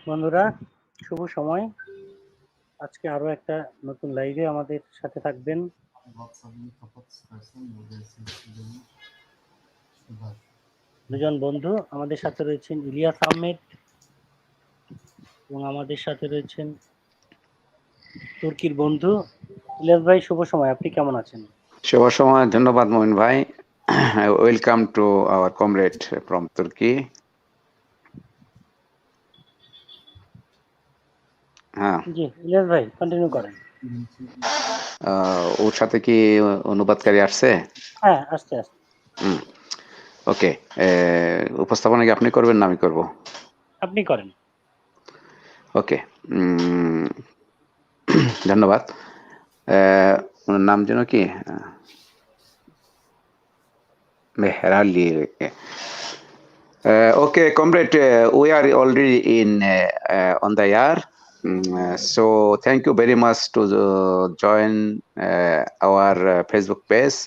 বন্ধুরা, শুভ সময়। আজকে আরো একটা নতুন লাইভে আমাদের সাথে থাকবেন দুজন বন্ধু। আমাদের সাথে রয়েছেন ইলিয়াস আহমেদ এবং আমাদের সাথে রয়েছেন তুর্কির বন্ধু। ইলিয়াস ভাই, শুভ সময়। আপনি কেমন আছেন? শুভ সময়, ধন্যবাদ মমিন ভাই। Welcome to our comrade from তুর্কি। হ্যাঁ জি ইলিয়াস ভাই, কন্টিনিউ করেন। ওর সাথে কি অনুবাদকারী আসছে? হ্যাঁ, আসতে আসতে। ওকে, উপস্থাপনা কি আপনি করবেন না আমি করব? আপনি করেন। ওকে, ধন্যবাদ। ওনার নাম যেন কি? মেহরালি। Okay, comrade, we are already in on the air. So thank you very much to join our Facebook page.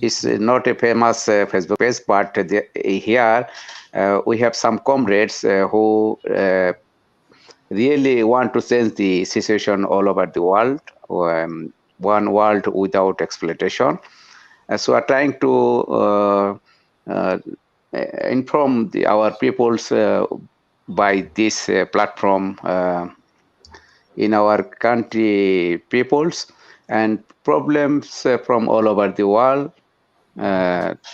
It's not a famous Facebook page, but here we have some comrades who really want to change the situation all over the world, one world without exploitation. So we are trying to inform our peoples by this platform in our country peoples and problems from all over the world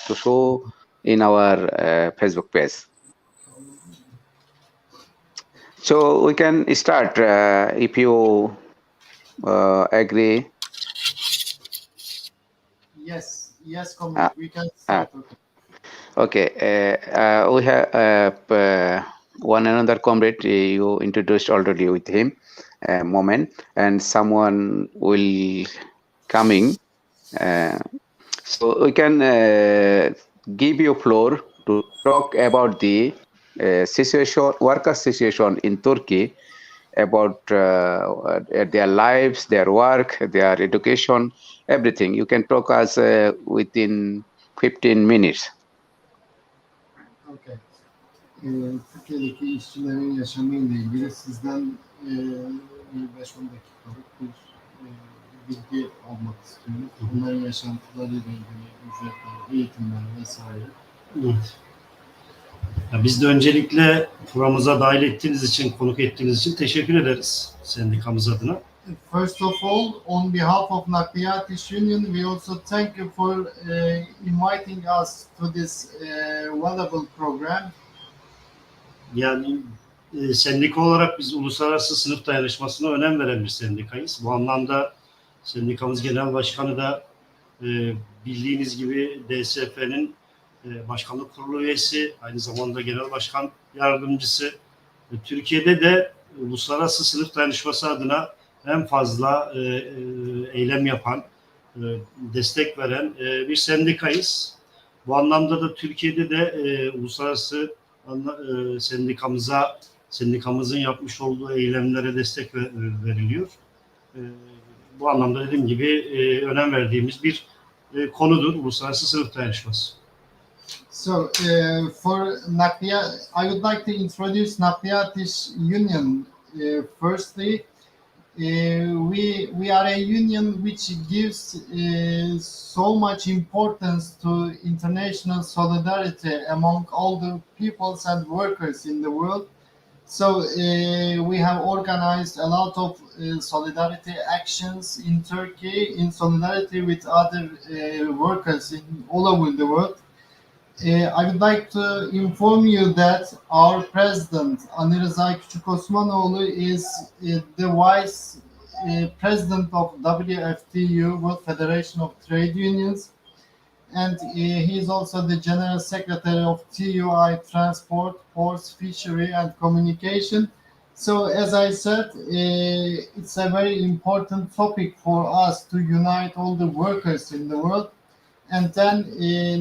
to show in our Facebook page. So we can start if you agree. Yes, comrade, we can start. Okay, we have one another comrade you introduced already with him a moment, and someone will coming. So we can give you floor to talk about the situation, worker situation in Turkey, about their lives, their work, their education, everything. You can talk us within 15 minutes. Okay. Türkiye'deki işçilerin yaşamıyla ilgili sizden 5-10 dakikalık bir bilgi almak istiyoruz. Bunların yaşantılarıyla ilgili ücretler, eğitimler vesaire. Evet. Ya biz de öncelikle programımıza dahil ettiğiniz için, konuk ettiğiniz için teşekkür ederiz sendikamız adına. First of all, on behalf of Nakliyat İş Union, we also thank you for inviting us to this valuable program. Yani sendika olarak biz uluslararası sınıf dayanışmasına önem veren bir sendikayız. Bu anlamda sendikamız genel başkanı da bildiğiniz gibi DSF'nin başkanlık kurulu üyesi, aynı zamanda genel başkan yardımcısı. Türkiye'de de uluslararası sınıf dayanışması adına en fazla eylem yapan, destek veren bir sendikayız. Bu anlamda da Türkiye'de de uluslararası sendikamızın yapmış olduğu eylemlere destek veriliyor. Bu anlamda dediğim gibi önem verdiğimiz bir konudur uluslararası sınıf dayanışması. So, for Nakliyat, I would like to introduce Nakliyat İş Union. Firstly, we are a union which gives so much importance to international solidarity among all the peoples and workers in the world. So we have organized a lot of solidarity actions in Turkey in solidarity with other workers all over the world. I would like to inform you that our president, Ali Rıza Küçükosmanoğlu, is the vice president of WFTU, World Federation of Trade Unions, and he is also the general secretary of TUI, Transport, Ports, Fishery and Communication. So, as I said, it's a very important topic for us to unite all the workers in the world. And then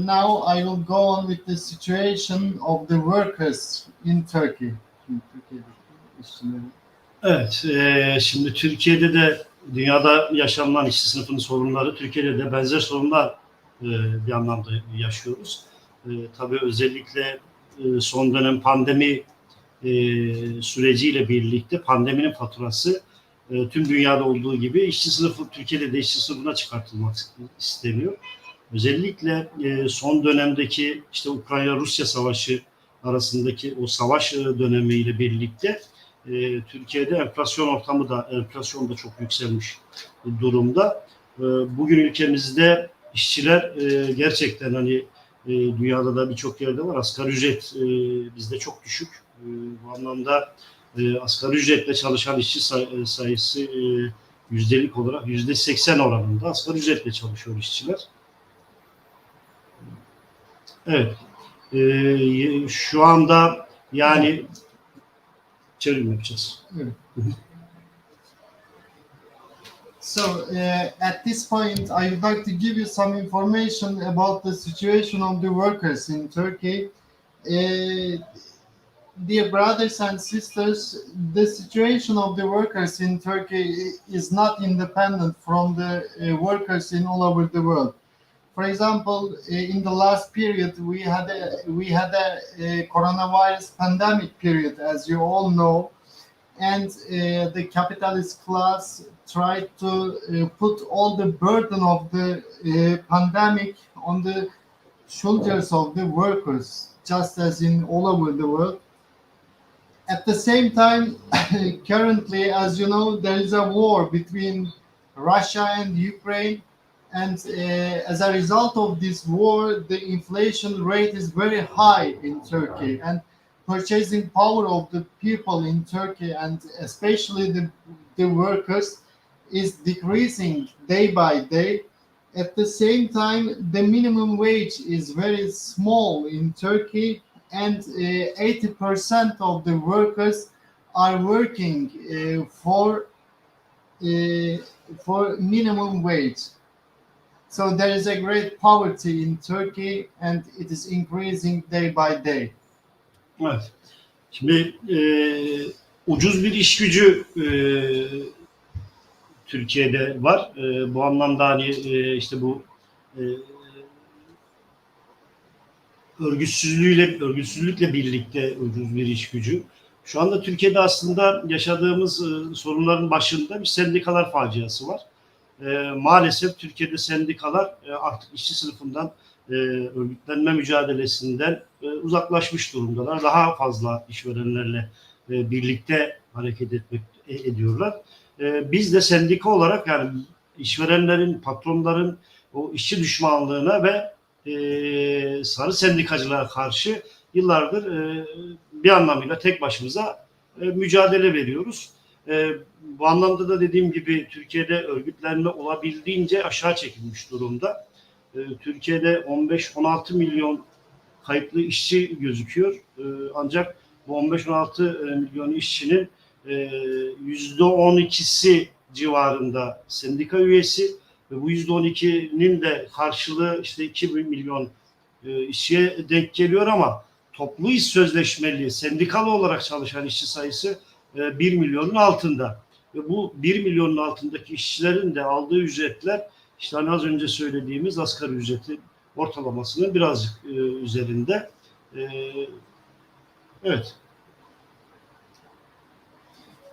now I will go on with the situation of the workers in Turkey. Evet, şimdi Türkiye'de de dünyada yaşanılan işçi sınıfının sorunları, Türkiye'de de benzer sorunlar bir anlamda yaşıyoruz. Tabii özellikle son dönem pandemi süreciyle birlikte pandeminin faturası tüm dünyada olduğu gibi işçi sınıfı, Türkiye'de de işçi sınıfına çıkartılmak isteniyor. Özellikle son dönemdeki işte Ukrayna-Rusya savaşı arasındaki o savaş dönemiyle birlikte Türkiye'de enflasyon da çok yükselmiş durumda. Bugün ülkemizde işçiler gerçekten hani dünyada da birçok yerde var. Asgari ücret bizde çok düşük. Bu anlamda asgari ücretle çalışan işçi sayısı yüzdelik olarak %80 oranında asgari ücretle çalışıyor işçiler. Evet. Şu anda yani çevrim yapacağız. So at this point, I would like to give you some information about the situation of the workers in Turkey. Dear brothers and sisters, the situation of the workers in Turkey is not independent from the workers in all over the world. For example, in the last period, we had a coronavirus pandemic period, as you all know, and the capitalist class tried to put all the burden of the pandemic on the shoulders of the workers, just as in all over the world. At the same time, currently, as you know, there is a war between Russia and Ukraine. And as a result of this war, the inflation rate is very high in Turkey. And purchasing power of the people in Turkey, and especially the workers, is decreasing day by day. At the same time, the minimum wage is very small in Turkey, and 80% of the workers are working for minimum wage. So there is a great poverty in Turkey, and it is increasing day by day. Evet. Şimdi ucuz bir iş gücü Türkiye'de var. Bu anlamda hani işte bu örgütsüzlükle birlikte ucuz bir iş gücü. Şu anda Türkiye'de aslında yaşadığımız sorunların başında bir sendikalar faciası var. Maalesef Türkiye'de sendikalar artık işçi sınıfından örgütlenme mücadelesinden uzaklaşmış durumdalar. Daha fazla işverenlerle birlikte hareket ediyorlar. Biz de sendika olarak yani işverenlerin, patronların o işçi düşmanlığına ve sarı sendikacılığa karşı yıllardır bir anlamıyla tek başımıza mücadele veriyoruz. Bu anlamda da dediğim gibi Türkiye'de örgütlenme olabildiğince aşağı çekilmiş durumda. Türkiye'de 15-16 milyon kayıtlı işçi gözüküyor. Ancak bu 15-16 milyon işçinin %12'si civarında sendika üyesi ve bu %12'nin de karşılığı işte 2 milyon işçiye denk geliyor ama toplu iş sözleşmeli, sendikalı olarak çalışan işçi sayısı 1 milyonun altında. Ve bu 1 milyonun altındaki işçilerin de aldığı ücretler işte hani az önce söylediğimiz asgari ücretin ortalamasının birazcık üzerinde. Evet.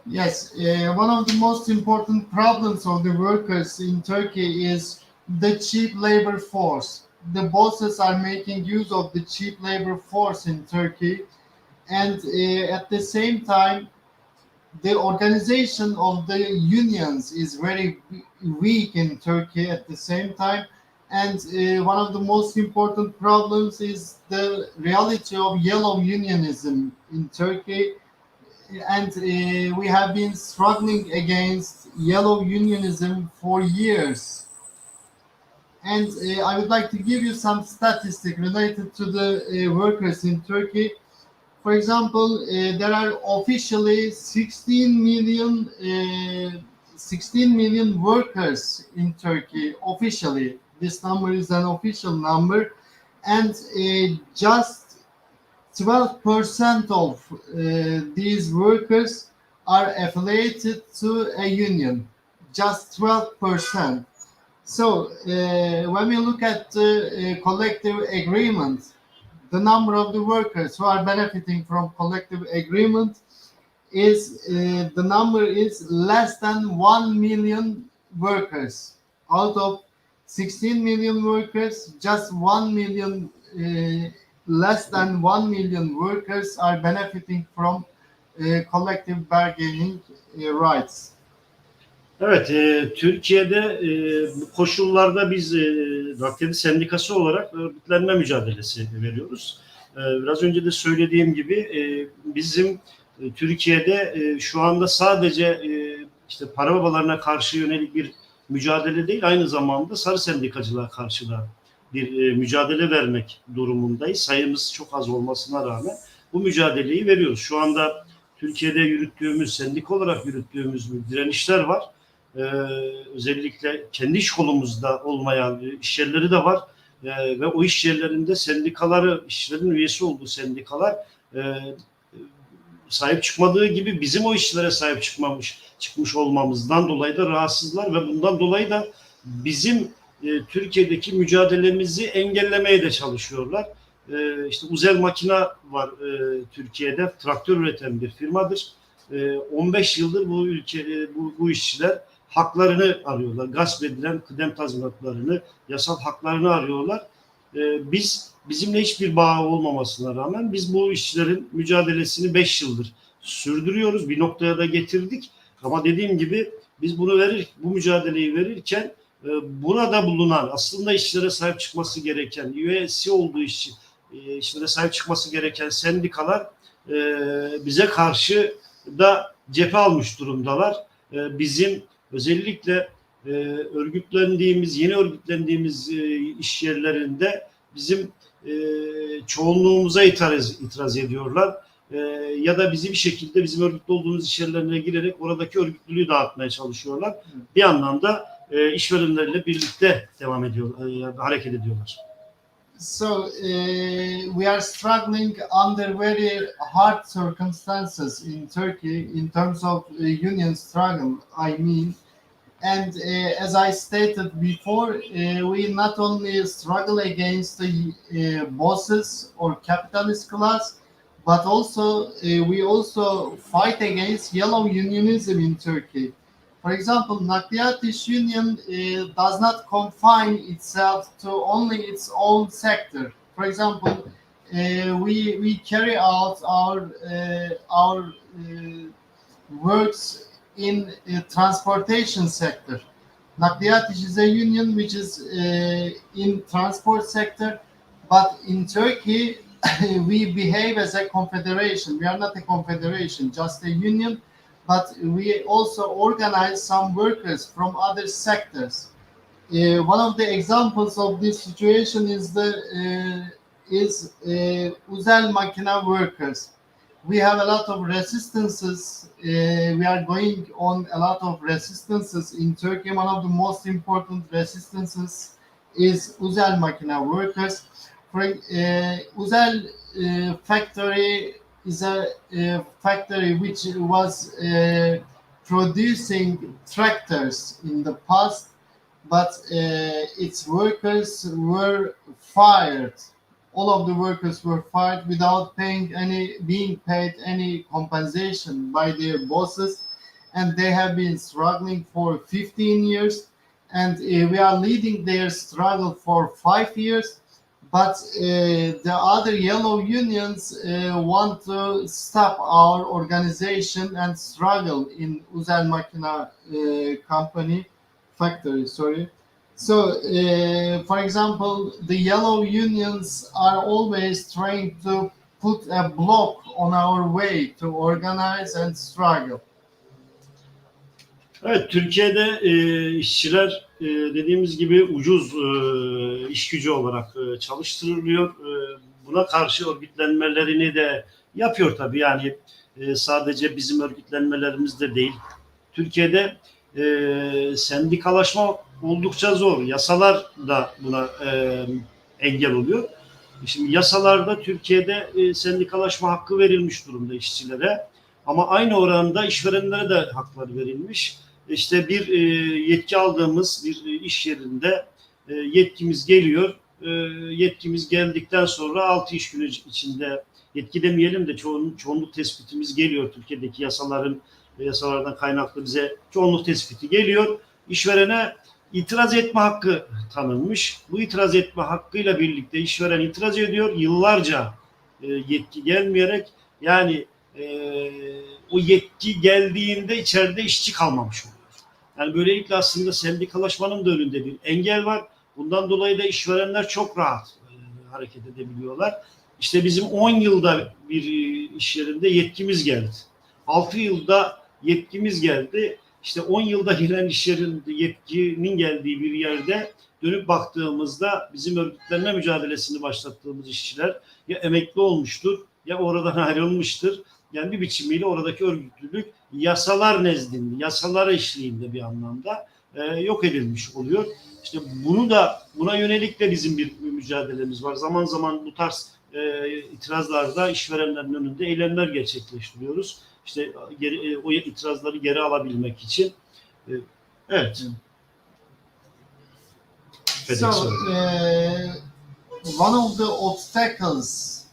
Yes, one of the most important problems of the workers in Turkey is the cheap labor force. The bosses are making use of the cheap labor force in Turkey, and at the same time, the organization of the unions is very weak in Turkey at the same time. And one of the most important problems is the reality of yellow unionism in Turkey. And we have been struggling against yellow unionism for years. And I would like to give you some statistics related to the workers in Turkey. For example, there are officially 16 million workers in Turkey. Officially, this number is an official number, and just 12% of these workers are affiliated to a union. Just 12%. So when we look at the collective agreement, the number of the workers who are benefiting from collective agreement is the number is less than 1 million workers. Out of 16 million workers, just 1 million, less than 1 million workers are benefiting from collective bargaining rights. Evet, Türkiye'de bu koşullarda biz Nakliye Sendikası olarak örgütlenme mücadelesi veriyoruz. Biraz önce de söylediğim gibi bizim Türkiye'de şu anda sadece işte para babalarına karşı yönelik bir mücadele değil, aynı zamanda sarı sendikacılığa karşı da bir mücadele vermek durumundayız. Sayımız çok az olmasına rağmen bu mücadeleyi veriyoruz. Şu anda Türkiye'de yürüttüğümüz, sendika olarak yürüttüğümüz direnişler var. Özellikle kendi iş kolumuzda olmayan iş yerleri de var. Ve o iş yerlerinde sendikaları, işçilerin üyesi olduğu sendikalar sahip çıkmadığı gibi bizim o işçilere sahip çıkmış olmamızdan dolayı da rahatsızlar ve bundan dolayı da bizim Türkiye'deki mücadelemizi engellemeye de çalışıyorlar. İşte Uzel Makina var Türkiye'de, traktör üreten bir firmadır. 15 yıldır bu ülke, bu işçiler haklarını arıyorlar. Gasp edilen kıdem tazminatlarını, yasal haklarını arıyorlar. Bizimle hiçbir bağı olmamasına rağmen biz bu işçilerin mücadelesini 5 yıldır sürdürüyoruz. Bir noktaya da getirdik. Ama dediğim gibi biz bu mücadeleyi verirken buna da bulunan, aslında işçilere sahip çıkması gereken, üyesi olduğu işçilere sahip çıkması gereken sendikalar bize karşı da cephe almış durumdalar. Bizim özellikle yeni örgütlendiğimiz iş yerlerinde bizim çoğunluğumuza itiraz ediyorlar. Ya da bizi bir şekilde bizim örgütlü olduğumuz iş yerlerine girerek oradaki örgütlülüğü dağıtmaya çalışıyorlar. Bir yandan da işverenlerle birlikte hareket ediyorlar. So we are struggling under very hard circumstances in Turkey in terms of union struggle, I mean. And as I stated before, we not only struggle against the bosses or capitalist class, but also we also fight against yellow unionism in Turkey. For example, Nakliyat İş Union does not confine itself to only its own sector. For example, we carry out our works in transportation sector. Nakliyat İş is a union which is in transport sector, but in Turkey we behave as a confederation. We are not a confederation, just a union, but we also organize some workers from other sectors. One of the examples of this situation is Uzel Makina workers. We have a lot of resistances. We are going on a lot of resistances in Turkey. One of the most important resistances is Uzel Makina workers. Uzel factory is a factory which was producing tractors in the past, but its workers were fired. All of the workers were fired without being paid any compensation by their bosses, and they have been struggling for 15 years, and we are leading their struggle for 5 years. But the other yellow unions want to stop our organization and struggle in Uzel Makina factory. So, for example, the yellow unions are always trying to put a block on our way to organize and struggle. Evet, Türkiye'de işçiler dediğimiz gibi ucuz iş gücü olarak çalıştırılıyor. Buna karşı örgütlenmelerini de yapıyor tabii. Yani sadece bizim örgütlenmelerimiz de değil. Türkiye'de sendikalaşma oldukça zor. Yasalar da buna engel oluyor. Şimdi yasalarda Türkiye'de sendikalaşma hakkı verilmiş durumda işçilere. Ama aynı oranda işverenlere de haklar verilmiş. İşte bir yetki aldığımız bir iş yerinde yetkimiz geliyor. yetkimiz geldikten sonra 6 iş günü içinde, yetki demeyelim de çoğunluk tespitimiz geliyor. Türkiye'deki yasalardan kaynaklı bize çoğunluk tespiti geliyor. İşverene itiraz etme hakkı tanınmış. Bu itiraz etme hakkıyla birlikte işveren itiraz ediyor. Yıllarca yetki gelmeyerek, yani o yetki geldiğinde içeride işçi kalmamış oluyor. Yani böylelikle aslında sendikalaşmanın da önünde bir engel var. Bundan dolayı da işverenler çok rahat hareket edebiliyorlar. İşte bizim 10 yılda bir iş yerinde yetkimiz geldi. 6 yılda yetkimiz geldi. İşte 10 yılda gelen iş yerinde yetkinin geldiği bir yerde dönüp baktığımızda bizim örgütlenme mücadelesini başlattığımız işçiler ya emekli olmuştur ya oradan ayrılmıştır. Yani bir biçimiyle oradaki örgütlülük yasalar nezdinde, yasalar eşliğinde bir anlamda yok edilmiş oluyor. İşte buna yönelik de bizim bir mücadelemiz var. Zaman zaman bu tarz itirazlarda işverenlerin önünde eylemler gerçekleştiriyoruz. İşte o itirazları geri alabilmek için. Evet. So, one of the obstacles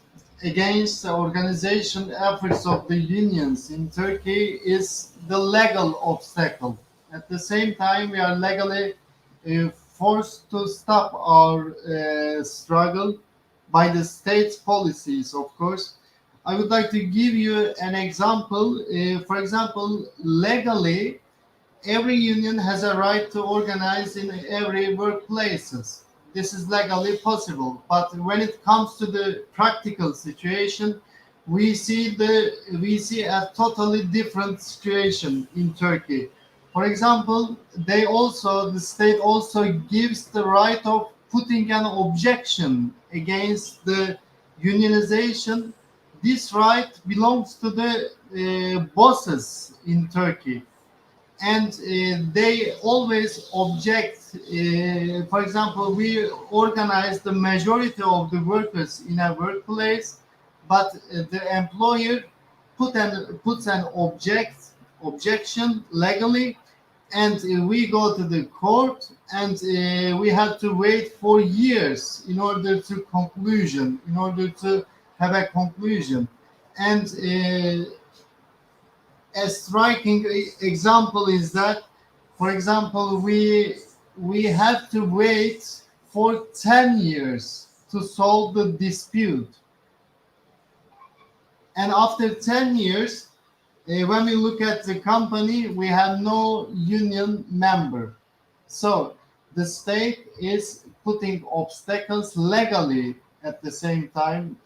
against the organization efforts of the unions in Turkey is the legal obstacle. At the same time, we are legally forced to stop our struggle by the state's policies, of course. I would like to give you an example. For example, legally, every union has a right to organize in every workplaces. This is legally possible, but when it comes to the practical situation, we see a totally different situation in Turkey. For example, the state also gives the right of putting an objection against the unionization. This right belongs to the bosses in Turkey, and they always object. For example, we organize the majority of the workers in a workplace, but the employer puts an objection legally, and we go to the court, and we have to wait for years in order to have a conclusion. And a striking example is that, for example, we have to wait for 10 years to solve the dispute. And after 10 years, when we look at the company, we have no union member. So the state is putting obstacles legally at the same time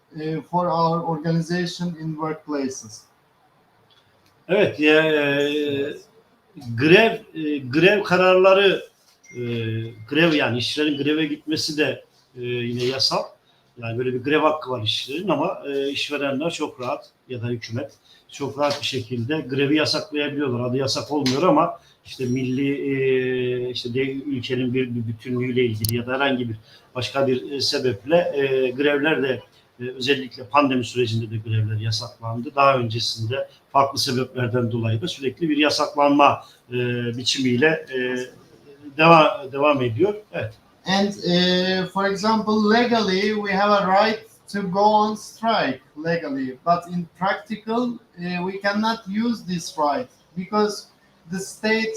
for our organization in workplaces. Evet, grev kararları, grev, yani işçilerin greve gitmesi de yine yasal. Yani böyle bir grev hakkı var işçilerin, ama işverenler çok rahat, ya da hükümet çok rahat bir şekilde grevi yasaklayabiliyorlar. Adı yasak olmuyor ama işte ülkenin bir bütünlüğüyle ilgili ya da herhangi bir başka bir sebeple grevler de özellikle pandemi sürecinde de grevler yasaklandı. Daha öncesinde farklı sebeplerden dolayı da sürekli bir yasaklanma biçimiyle devam ediyor. Evet. And for example, legally we have a right to go on strike legally, but in practical we cannot use this right because the state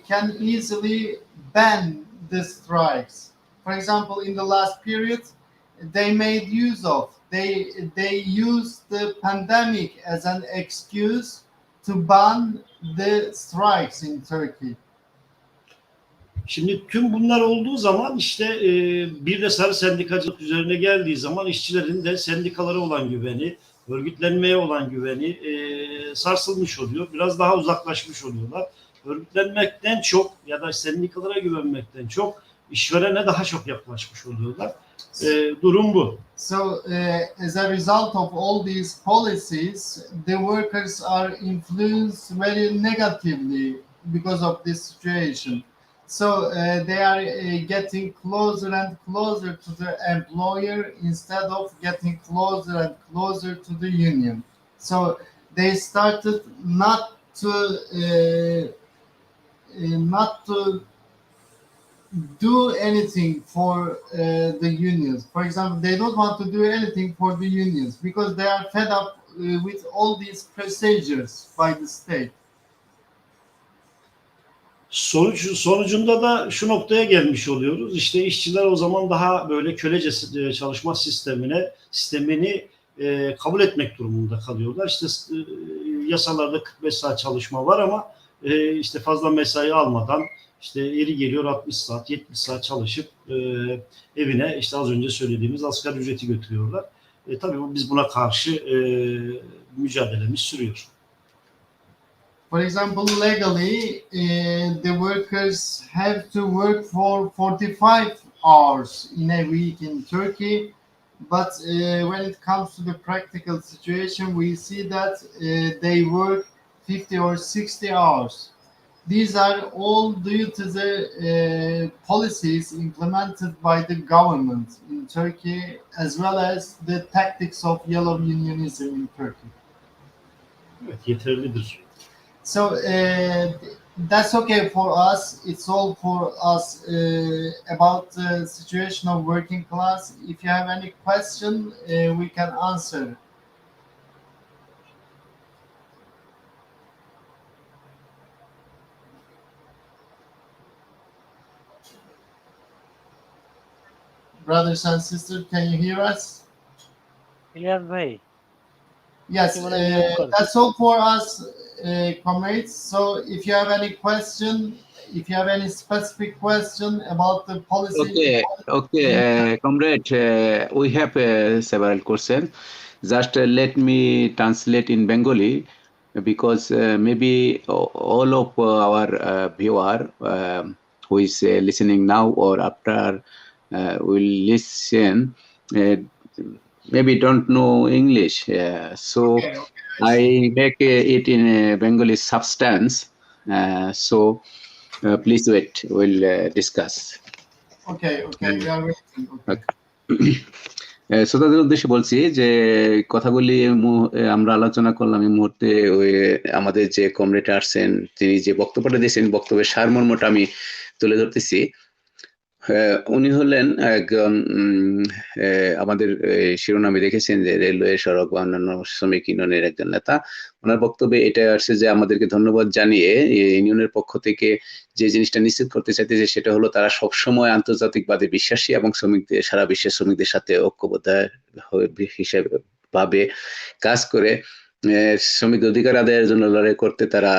can easily ban the strikes. For example, in the last period, they made use of they used the pandemic as an excuse to ban the strikes in Turkey. Şimdi tüm bunlar olduğu zaman işte bir de sarı sendikacılık üzerine geldiği zaman işçilerin de sendikalara olan güveni, örgütlenmeye olan güveni sarsılmış oluyor. Biraz daha uzaklaşmış oluyorlar. Örgütlenmekten çok ya da sendikalara güvenmekten çok işverene daha çok yaklaşmış oluyorlar. Durum bu. So as a result of all these policies, the workers are influenced very negatively because of this situation. So they are getting closer and closer to the employer instead of getting closer and closer to the union. So they started not to do anything for the unions. For example, they don't want to do anything for the unions because they are fed up with all these procedures by the state. Sonucunda da şu noktaya gelmiş oluyoruz. İşte işçiler o zaman daha böyle kölece çalışma sistemini kabul etmek durumunda kalıyorlar. İşte yasalarda 45 saat çalışma var ama işte fazla mesai almadan işte yeri geliyor 60 saat, 70 saat çalışıp evine işte az önce söylediğimiz asgari ücreti götürüyorlar. Tabii biz buna karşı mücadelemiz sürüyor. For example, legally, the workers have to work for 45 hours in a week in Turkey. But when it comes to the practical situation, we see that they work 50 or 60 hours. These are all due to the policies implemented by the government in Turkey, as well as the tactics of yellow unionism in Turkey. Evet, yeterlidir. So that's okay for us. It's all for us about the situation of working class. If you have any question, we can answer. Brothers and sisters, can you hear us? Ilias ভাই, Yes, You wanna mute call? that's all for us, comrades. So if you have any question, if you have any specific question about the policy, Okay, comrade, we have several questions. Just let me translate in Bengali because maybe all of our viewer who is listening now or after will listen maybe don't know English. So okay. I make it in Bengali substance. So please wait, we'll discuss. Okay, we are waiting. Okay. শ্রোতাদের উদ্দেশ্যে বলছি যে কথাগুলি আমরা আলোচনা করলাম এই মুহূর্তে ওই আমাদের যে কমরেড আসছেন তিনি যে বক্তব্যটা দিয়েছেন বক্তব্যের সারমর্মটা আমি তুলে ধরতেছি। উনি হলেন একজন আমাদের শিরোনামে দেখেছেন যে রেলওয়ে সড়ক বা অন্যান্য শ্রমিক ইউনিয়নের একজন নেতা। ওনার বক্তব্যে এটা আসছে যে আমাদেরকে ধন্যবাদ জানিয়ে ইউনিয়নের পক্ষ থেকে যে জিনিসটা নিশ্চিত করতে চাইতেছে সেটা হলো তারা সবসময় আন্তর্জাতিকবাদে বিশ্বাসী এবং শ্রমিকদের সারা বিশ্বের শ্রমিকদের সাথে ঐক্যবদ্ধ হিসেবে ভাবে কাজ করে শ্রমিক অধিকার আদায়ের জন্য লড়াই করতে তারা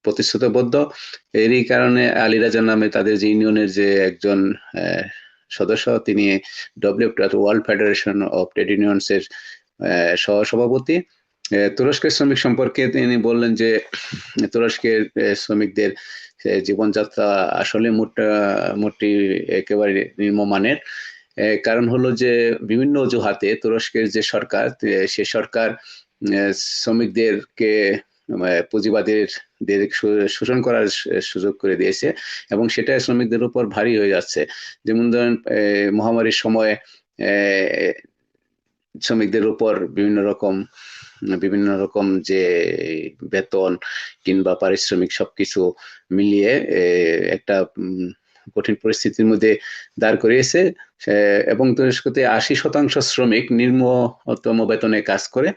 প্রতিশ্রুতিবদ্ধ। এরই কারণে আলী রাজা নামে তাদের যে ইউনিয়নের যে একজন সদস্য তিনি WFT World Federation of Trade Unions এর সহসভাপতি। তুরস্কের শ্রমিক সম্পর্কে তিনি বললেন যে তুরস্কের শ্রমিকদের জীবনযাত্রা আসলে মোটামুটি একেবারে নিম্নমানের। কারণ হলো যে বিভিন্ন অজুহাতে তুরস্কের যে সরকার সে সরকার শ্রমিকদেরকে পুঁজিবাদের শোষণ করার সুযোগ করে দিয়েছে এবং সেটা শ্রমিকদের উপর ভারী হয়ে যাচ্ছে। যেমন ধরেন মহামারীর সময় শ্রমিকদের উপর বিভিন্ন রকম যে বেতন কিংবা পারিশ্রমিক সবকিছু মিলিয়ে একটা কঠিন পরিস্থিতির মধ্যে দাঁড় করিয়েছে এবং তুরস্কতে 80% শ্রমিক নিম্নতম বেতনে কাজ করে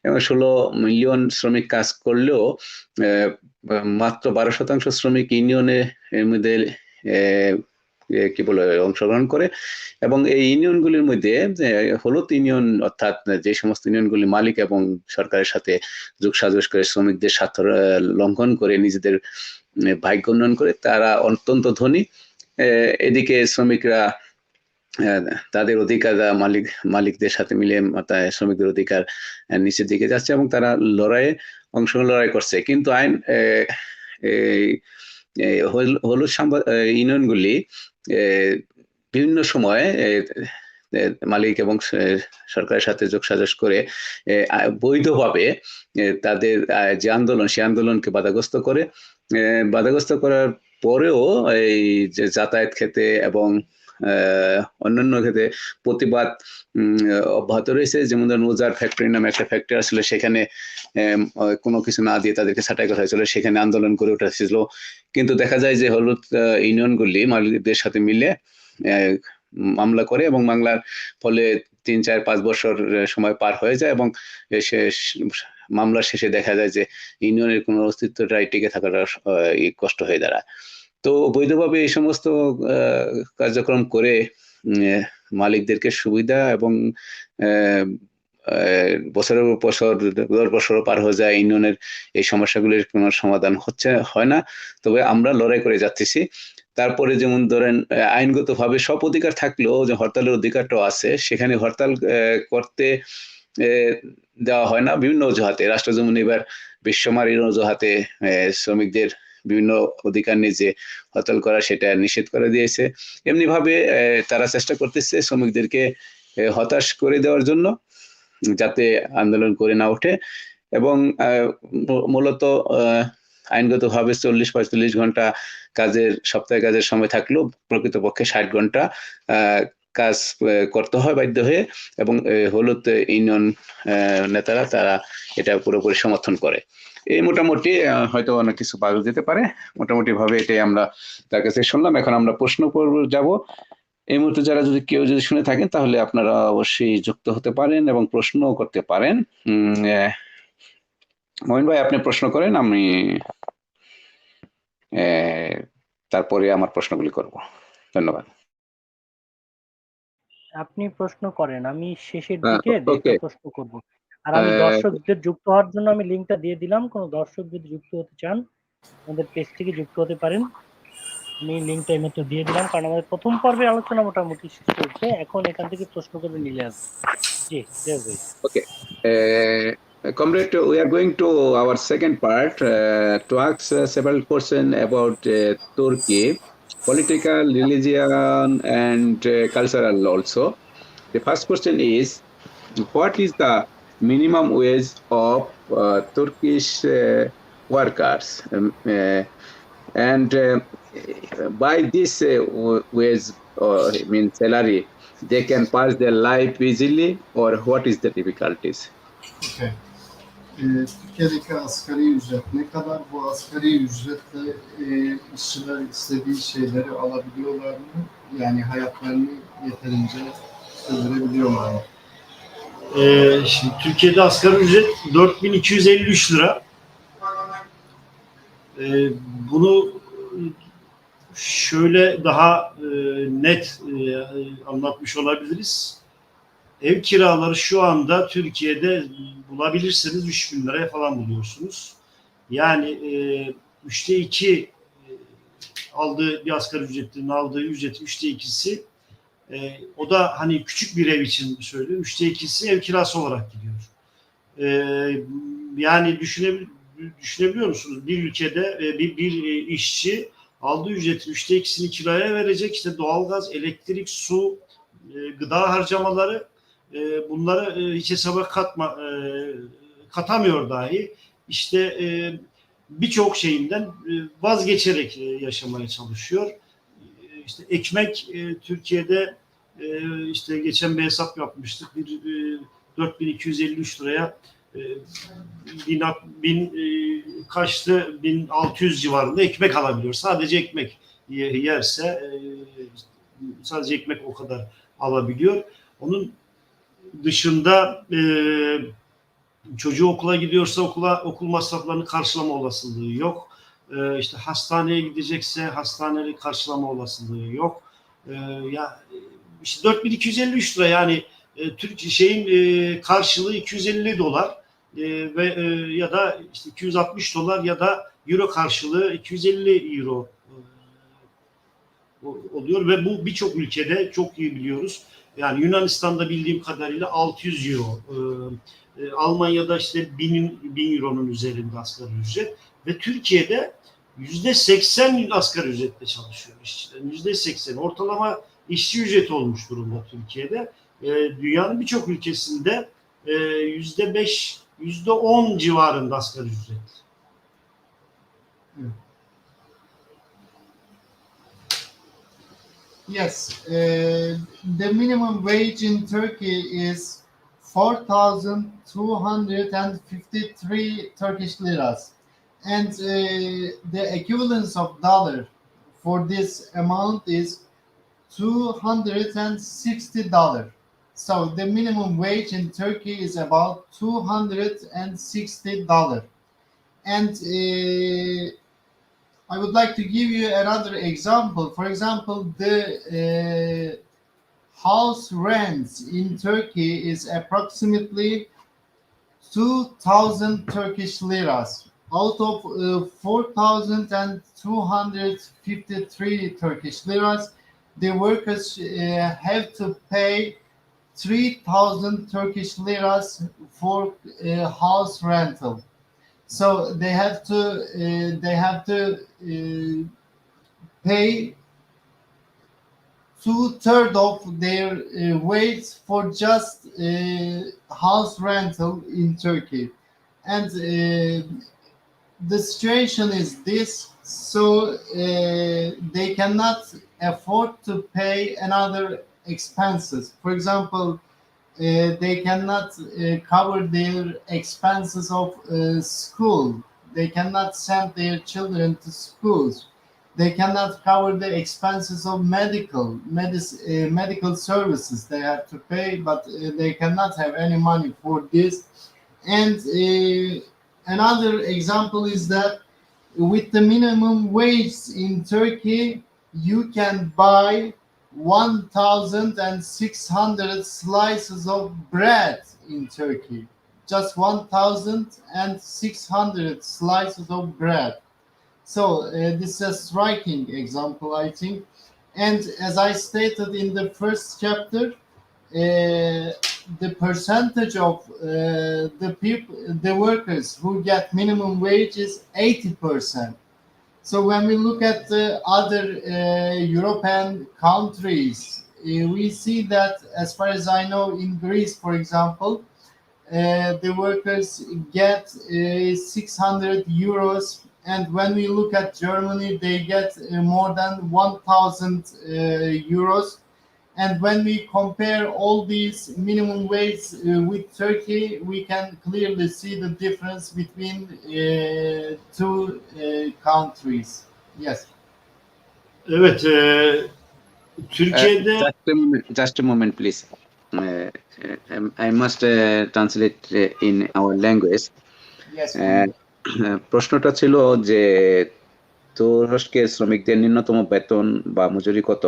এবং 16 মিলিয়ন শ্রমিক কাজ করলেও মাত্র 12% শ্রমিক ইউনিয়নের মধ্যে কি বলে অংশগ্রহণ করে এবং এই ইউনিয়নগুলির মধ্যে হলুদ ইউনিয়ন অর্থাৎ যে সমস্ত ইউনিয়নগুলি মালিক এবং সরকারের সাথে যোগসাজশ করে শ্রমিকদের স্বার্থ লঙ্ঘন করে নিজেদের ভাগ্য উন্নয়ন করে তারা অত্যন্ত ধনী। এদিকে শ্রমিকরা তাদের অধিকার মালিকদের সাথে মিলিয়ে শ্রমিকদের অধিকার নিচের দিকে যাচ্ছে এবং তারা লড়াই করছে। কিন্তু আইন হলুদ ইউনিয়নগুলি বিভিন্ন সময়ে মালিক এবং সরকারের সাথে যোগসাজশ করে বৈধভাবে তাদের যে আন্দোলন সেই আন্দোলনকে বাধাগ্রস্ত করার পরেও এই যে যাতায়াত ক্ষেত্রে এবং অন্যান্য ক্ষেত্রে প্রতিবাদ অব্যাহত রয়েছে। যেমন ধরুন ওজার ফ্যাক্টরি নামে একটা ফ্যাক্টরি আসলে সেখানে কোনো কিছু না দিয়ে তাদেরকে ছাঁটাই করা হয়েছিল, সেখানে আন্দোলন করে উঠেছিল। কিন্তু দেখা যায় যে হলুদ ইউনিয়নগুলি মালিকদের সাথে মিলে মামলা করে এবং মামলার ফলে 3-4-5 বছর সময় পার হয়ে যায় এবং শেষ মামলার শেষে দেখা যায় যে ইউনিয়নের কোনো অস্তিত্বটাই টিকে থাকাটা কষ্ট হয়ে দাঁড়ায়। তো বৈধভাবে এই সমস্ত কার্যক্রম করে মালিকদেরকে সুবিধা এবং বছরের বছর 10 বছরও পার হয়ে যায়, ইউনিয়নের এই সমস্যাগুলির কোনো সমাধান হয় না। তবে আমরা লড়াই করে যাচ্ছি। তারপরে যেমন ধরেন আইনগতভাবে সব অধিকার থাকলেও যে হরতালের অধিকারটাও আছে, সেখানে হরতাল করতে দেওয়া হয় না বিভিন্ন অজুহাতে। রাষ্ট্র যেমন এবার বিশ্বমারীর অজুহাতে শ্রমিকদের বিভিন্ন অধিকার নিয়ে যে হরতাল করা সেটা নিষেধ করে দিয়েছে। এমনি ভাবে তারা চেষ্টা করতেছে শ্রমিকদেরকে হতাশ করে দেওয়ার জন্য, যাতে আন্দোলন করে না ওঠে। এবং মূলত আইনগতভাবে 40-45 ঘন্টা সপ্তাহে কাজের সময় থাকলেও প্রকৃতপক্ষে 60 ঘন্টা কাজ করতে হয় বাধ্য হয়ে। এবং হলুদ ইউনিয়ন নেতারা তারা এটা পুরোপুরি সমর্থন করে। এই মোটামুটি হয়তো অনেক কিছু বাদ যেতে পারে, মোটামুটি ভাবে এটাই আমরা তার কাছে শুনলাম। এখন আমরা প্রশ্ন করব যাব। এই মুহূর্তে কেউ যদি শুনে থাকেন তাহলে আপনারা অবশ্যই যুক্ত হতে পারেন এবং প্রশ্ন করতে পারেন। মহিন ভাই, আপনি প্রশ্ন করেন, আমি তারপরে আমার প্রশ্নগুলি করব। ধন্যবাদ। আপনি প্রশ্ন করেন, আমি শেষের দিকে একটা ওকে, প্রশ্ন করব। আর আমি দর্শকদের যুক্ত হওয়ার জন্য আমি লিঙ্কটা দিয়ে দিলাম। কোনো দর্শক যদি যুক্ত হতে চান আমাদের পেজ থেকে যুক্ত হতে পারেন। আমি লিঙ্কটা এই মাত্র দিয়ে দিলাম, কারণ আমাদের প্রথম পর্বে আলোচনা মোটামুটি শেষ হয়েছে। এখন এখান থেকে প্রশ্ন করবে ইলিয়াস। জি, ভাই। Okay. Comrade, we are going to our second part to ask several questions about Turkey, political, religion, and cultural also. The first question is, what is the minimum wage of Turkish workers? And by this wage, means salary, they can pass their life easily, or what is the difficulties? Okay. Türkiye'deki asgari ücret ne kadar? Bu asgari ücretle işçiler istediği şeyleri alabiliyorlar mı? Yani hayatlarını yeterince sürdürebiliyorlar mı? Şimdi Türkiye'de asgari ücret 4253 lira. Bunu şöyle daha net anlatmış olabiliriz. Ev kiraları şu anda Türkiye'de bulabilirseniz 3000 liraya falan buluyorsunuz. Yani 3'te 2 aldığı bir asgari ücretlinin aldığı ücretin 3'te 2'si, o da hani küçük bir ev için söylüyorum, 3'te 2'si ev kirası olarak gidiyor. Yani düşünebiliyor musunuz? Bir ülkede bir işçi aldığı ücretin 3'te 2'sini kiraya verecek. İşte doğalgaz, elektrik, su, gıda harcamaları, bunları hiç hesaba katamıyor dahi. İşte birçok şeyinden vazgeçerek yaşamaya çalışıyor. İşte ekmek Türkiye'de işte geçen bir hesap yapmıştık. 4253 liraya kaçtı? 1600 civarında ekmek alabiliyor. Sadece ekmek yerse sadece ekmek o kadar alabiliyor. Onun dışında çocuğu okula gidiyorsa okul masraflarını karşılama olasılığı yok. İşte hastaneye gidecekse hastaneleri karşılama olasılığı yok. Ya işte 4253 lira, yani Türk karşılığı 250 dolar ve ya da işte 260 dolar ya da euro karşılığı 250 euro oluyor ve bu birçok ülkede çok iyi biliyoruz. Yani Yunanistan'da bildiğim kadarıyla 600 euro, Almanya'da işte 1000 euronun üzerinde asgari ücret ve Türkiye'de %80 asgari ücretle çalışıyor işçilerin. %80 ortalama işçi ücreti olmuş durumda Türkiye'de. Dünyanın birçok ülkesinde %5, %10 civarında asgari ücret. Yes, the minimum wage in Turkey is 4,253 Turkish liras, and the equivalence of dollar for this amount is $260. So the minimum wage in Turkey is about $260. And I would like to give you another example. For example, the house rents in Turkey is approximately 2,000 Turkish liras. Out of 4,253 Turkish liras, the workers have to pay 3,000 Turkish liras for house rental. So they have to pay two-thirds of their wage for just house rental in Turkey, and the situation is this. So they cannot afford to pay another expenses. For example, they cannot cover their expenses of school. They cannot send their children to schools. They cannot cover the expenses of medical services. They have to pay, but they cannot have any money for this. And another example is that with the minimum wage in Turkey, you can buy 1,600 slices of bread in Turkey. Just 1,600 slices of bread. So this is a striking example, I think. And as I stated in the first chapter, the percentage of the workers who get minimum wage is 80%. So when we look at the other European countries, we see that, as far as I know, in Greece, for example, the workers get 600 euros. And when we look at Germany, they get more than 1,000 euros. And when we compare all these minimum wage with Turkey, we can clearly see the difference between two countries. Yes. Evet, Türkiye'de Just a moment, please. I must translate in our language. Yes. প্রশ্নটা ছিল যে তুরস্কের শ্রমিকদের ন্যূনতম বেতন বা মজুরি কত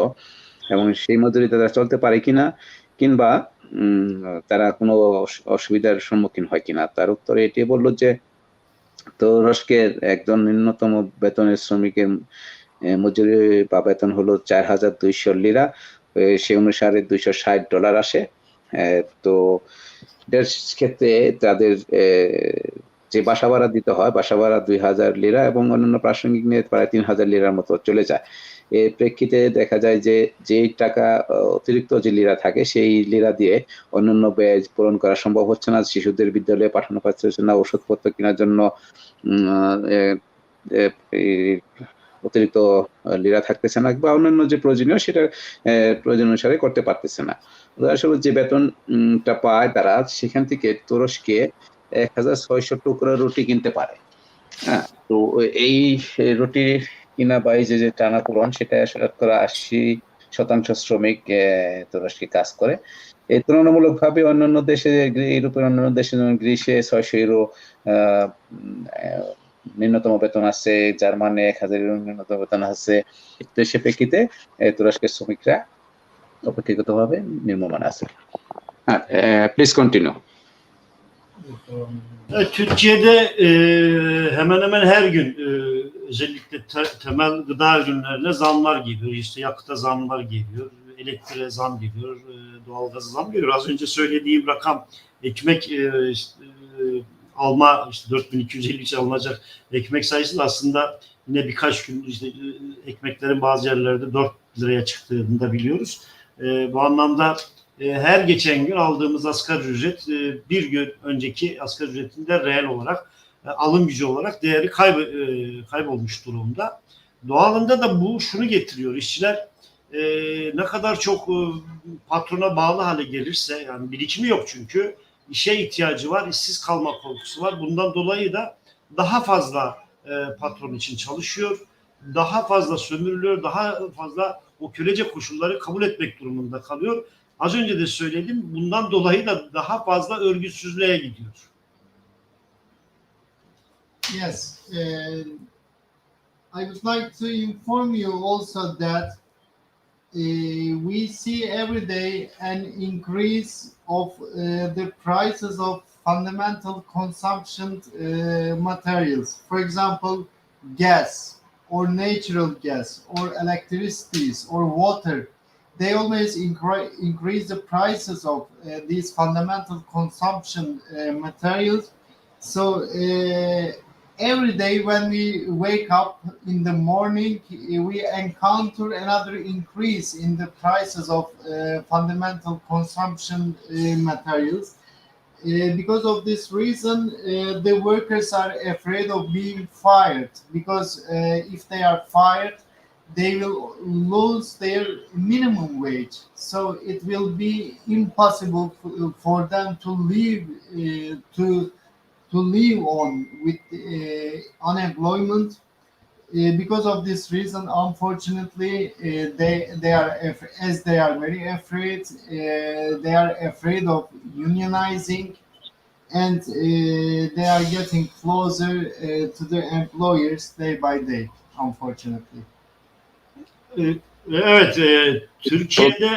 এবং সেই মজুরিতে তারা চলতে পারে কিনা কিংবা তারা কোনো অসুবিধার সম্মুখীন হয় কিনা। তার উত্তরে এটি বলল যে তুরস্কের একজন ন্যূনতম বেতনের শ্রমিকের মজুরি বা বেতন হলো 4,200 লিরা। সে অনুসারে $260 আসে। তো এর ক্ষেত্রে তাদের যে বাসা ভাড়া দিতে হয়, বাসা ভাড়া 2,000 লিরা এবং অন্যান্য প্রাসঙ্গিক নিয়ে প্রায় 3,000 লিরার মতো চলে যায়। এর প্রেক্ষিতে দেখা যায় যে যেই টাকা অতিরিক্ত যে লিরা থাকে সেই লিরা দিয়ে অন্যান্য ব্যয় পূরণ করা সম্ভব হচ্ছে না। শিশুদের বিদ্যালয়ে পাঠানো হচ্ছে না, ওষুধপত্র কেনার জন্য অতিরিক্ত লিরা থাকতেছে না বা অন্যান্য যে প্রয়োজনীয় সেটা প্রয়োজন অনুসারে করতে পারতেছে না। উদাহরণস্বরূপ যে বেতনটা পায় তারা সেখান থেকে তুরস্কে 1,600 টুকরা রুটি কিনতে পারে। হ্যাঁ, তো এই রুটি কিনা বা এই যে টানাপোড়েন সেটা শতকরা 80% শ্রমিক তুরস্কে কাজ করে। এই তুলনামূলকভাবে অন্যান্য দেশে, ইউরোপের অন্যান্য দেশে যেমন গ্রিসে 600 ইউরো ন্যূনতম বেতন আছে, জার্মানে 1,000 ইউরো ন্যূনতম বেতন আছে। তো সে প্রেক্ষিতে তুরস্কের শ্রমিকরা অপেক্ষাকৃতভাবে নিম্নমানে আছে। Please continue. Türkiye'de hemen hemen her gün özellikle temel gıda ürünlerine zamlar geliyor. İşte yakıta zamlar geliyor, elektriğe zam geliyor, doğalgaza zam geliyor. Az önce söylediğim rakam ekmek alma işte 4.253 alınacak ekmek sayısı da aslında yine birkaç gün işte ekmeklerin bazı yerlerde 4 liraya çıktığını da biliyoruz. Bu anlamda her geçen gün aldığımız asgari ücret bir gün önceki asgari ücretinde reel olarak alım gücü olarak değeri kaybolmuş durumda. Doğalında da bu şunu getiriyor. İşçiler ne kadar çok patrona bağlı hale gelirse, yani birikimi yok çünkü, işe ihtiyacı var, işsiz kalma korkusu var. Bundan dolayı da daha fazla patron için çalışıyor, daha fazla sömürülüyor, daha fazla o kölece koşulları kabul etmek durumunda kalıyor. Az önce de söyledim, bundan dolayı da daha fazla örgütsüzlüğe gidiyor. Yes, I would like to inform you also that we see every day an increase of the prices of fundamental consumption materials. For example, gas or natural gas or electricities or water. They always increase the prices of these fundamental consumption materials. So every day when we wake up in the morning, we encounter another increase in the prices of fundamental consumption materials. Because of this reason, the workers are afraid of being fired, because if they are fired, they will lose their minimum wage. So it will be impossible for them to live to live on with unemployment. Because of this reason, unfortunately, they are as they are very afraid. They are afraid of unionizing, and they are getting closer to their employers day by day. Unfortunately. Evet, Türkiye'de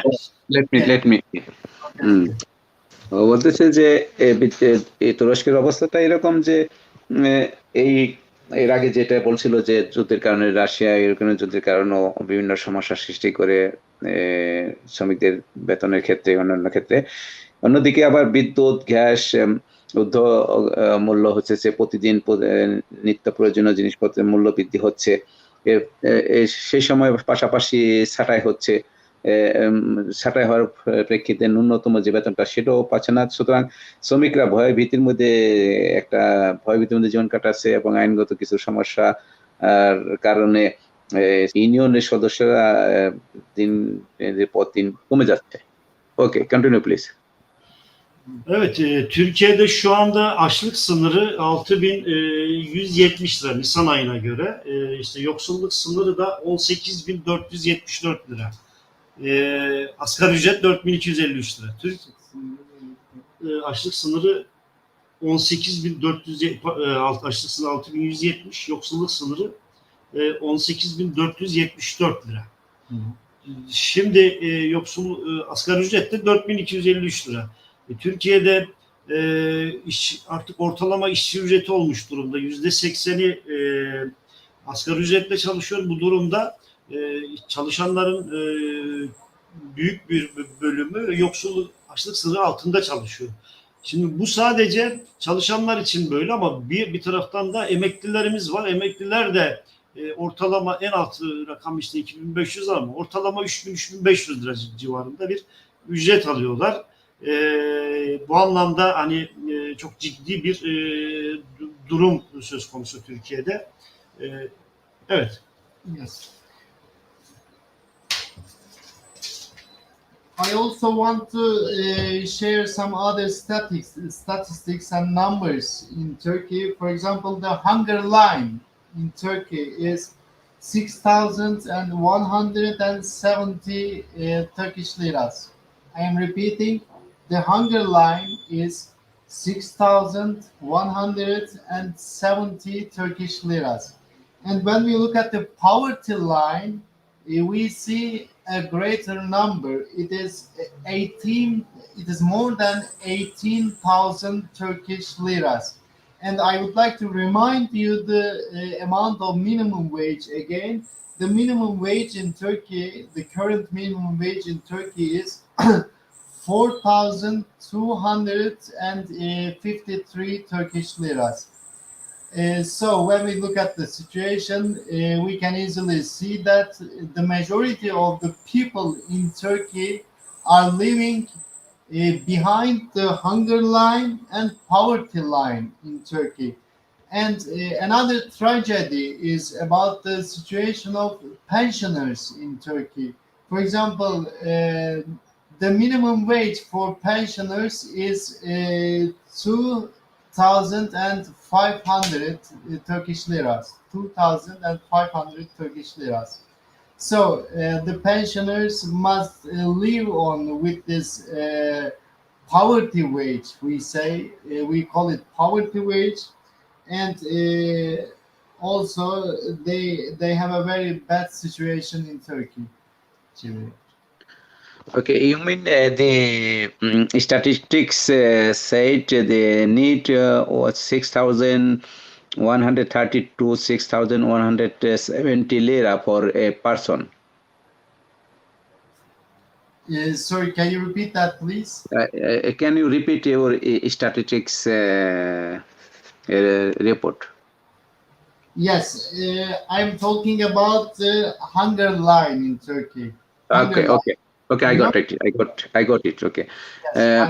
let me ও বলতেছে যে এই তুরস্কের অবস্থাটা এরকম যে এই এর আগে যেটা বলছিল যে যুদ্ধের কারণে, রাশিয়া ইউক্রেনের যুদ্ধের কারণে বিভিন্ন সমস্যার সৃষ্টি করে শ্রমিকদের বেতনের ক্ষেত্রে, অন্যান্য ক্ষেত্রে। অন্যদিকে আবার বিদ্যুৎ, গ্যাস, ঊর্ধ্ব মূল্য হচ্ছে যে প্রতিদিন নিত্য প্রয়োজনীয় জিনিসপত্রের মূল্য বৃদ্ধি হচ্ছে। সেই সময় পাশাপাশি ছাঁটাই হচ্ছে, ছাঁটাই হওয়ার প্রেক্ষিতে ন্যূনতম যে বেতনটা সেটাও পাচ্ছে না। সুতরাং শ্রমিকরা ভীতির মধ্যে জীবন কাটাচ্ছে, এবং আইনগত কিছু সমস্যা কারণে ইউনিয়নের সদস্যরা দিন পর দিন কমে যাচ্ছে। Okay, continue please. Evet, Türkiye'de şu anda açlık sınırı 6.170 lira Nisan ayına göre. İşte yoksulluk sınırı da 18.474 lira. Asgari ücret 4.253 lira. Açlık sınırı 18.400, açlık sınırı 6.170, yoksulluk sınırı 18.474 lira. Şimdi asgari ücret de 4.253 lira. Türkiye'de artık ortalama işçi ücreti olmuş durumda. %80'i asgari ücretle çalışıyor. Bu durumda çalışanların büyük bir bölümü açlık sınırı altında çalışıyor. Şimdi bu sadece çalışanlar için böyle, ama bir taraftan da emeklilerimiz var. Emekliler de ortalama en alt rakam işte 2.500 ama ortalama 3.000-3.500 lira civarında bir ücret alıyorlar. Bu anlamda hani çok ciddi bir durum söz konusu Türkiye'de. Evet. Yes. I also want to share some other statistics and numbers in Turkey. For example, the hunger line in Turkey is 6,170 Turkish liras. I am repeating, the hunger line is 6,170 Turkish liras. And when we look at the poverty line, we see a greater number. It is more than 18,000 Turkish liras. And I would like to remind you the amount of minimum wage again. The minimum wage in Turkey, the current minimum wage in Turkey is 4,253 Turkish liras. So when we look at the situation, we can easily see that the majority of the people in Turkey are living behind the hunger line and poverty line in Turkey. And another tragedy is about the situation of pensioners in Turkey. for example, the minimum wage for pensioners is 2,500 Turkish liras. 2,500 Turkish liras. So the pensioners must live on with this poverty wage. We say we call it poverty wage, and also they have a very bad situation in Turkey. Okay, you mean the statistics said they need was 6,130 to 6,170 lira for a person. Sorry, can you repeat that, please? Can you repeat your statistics report? Yes, I'm talking about the hunger line in Turkey. Hunger Okay, line. okay. Okay, I You know? got it. I got it. Okay. Yes,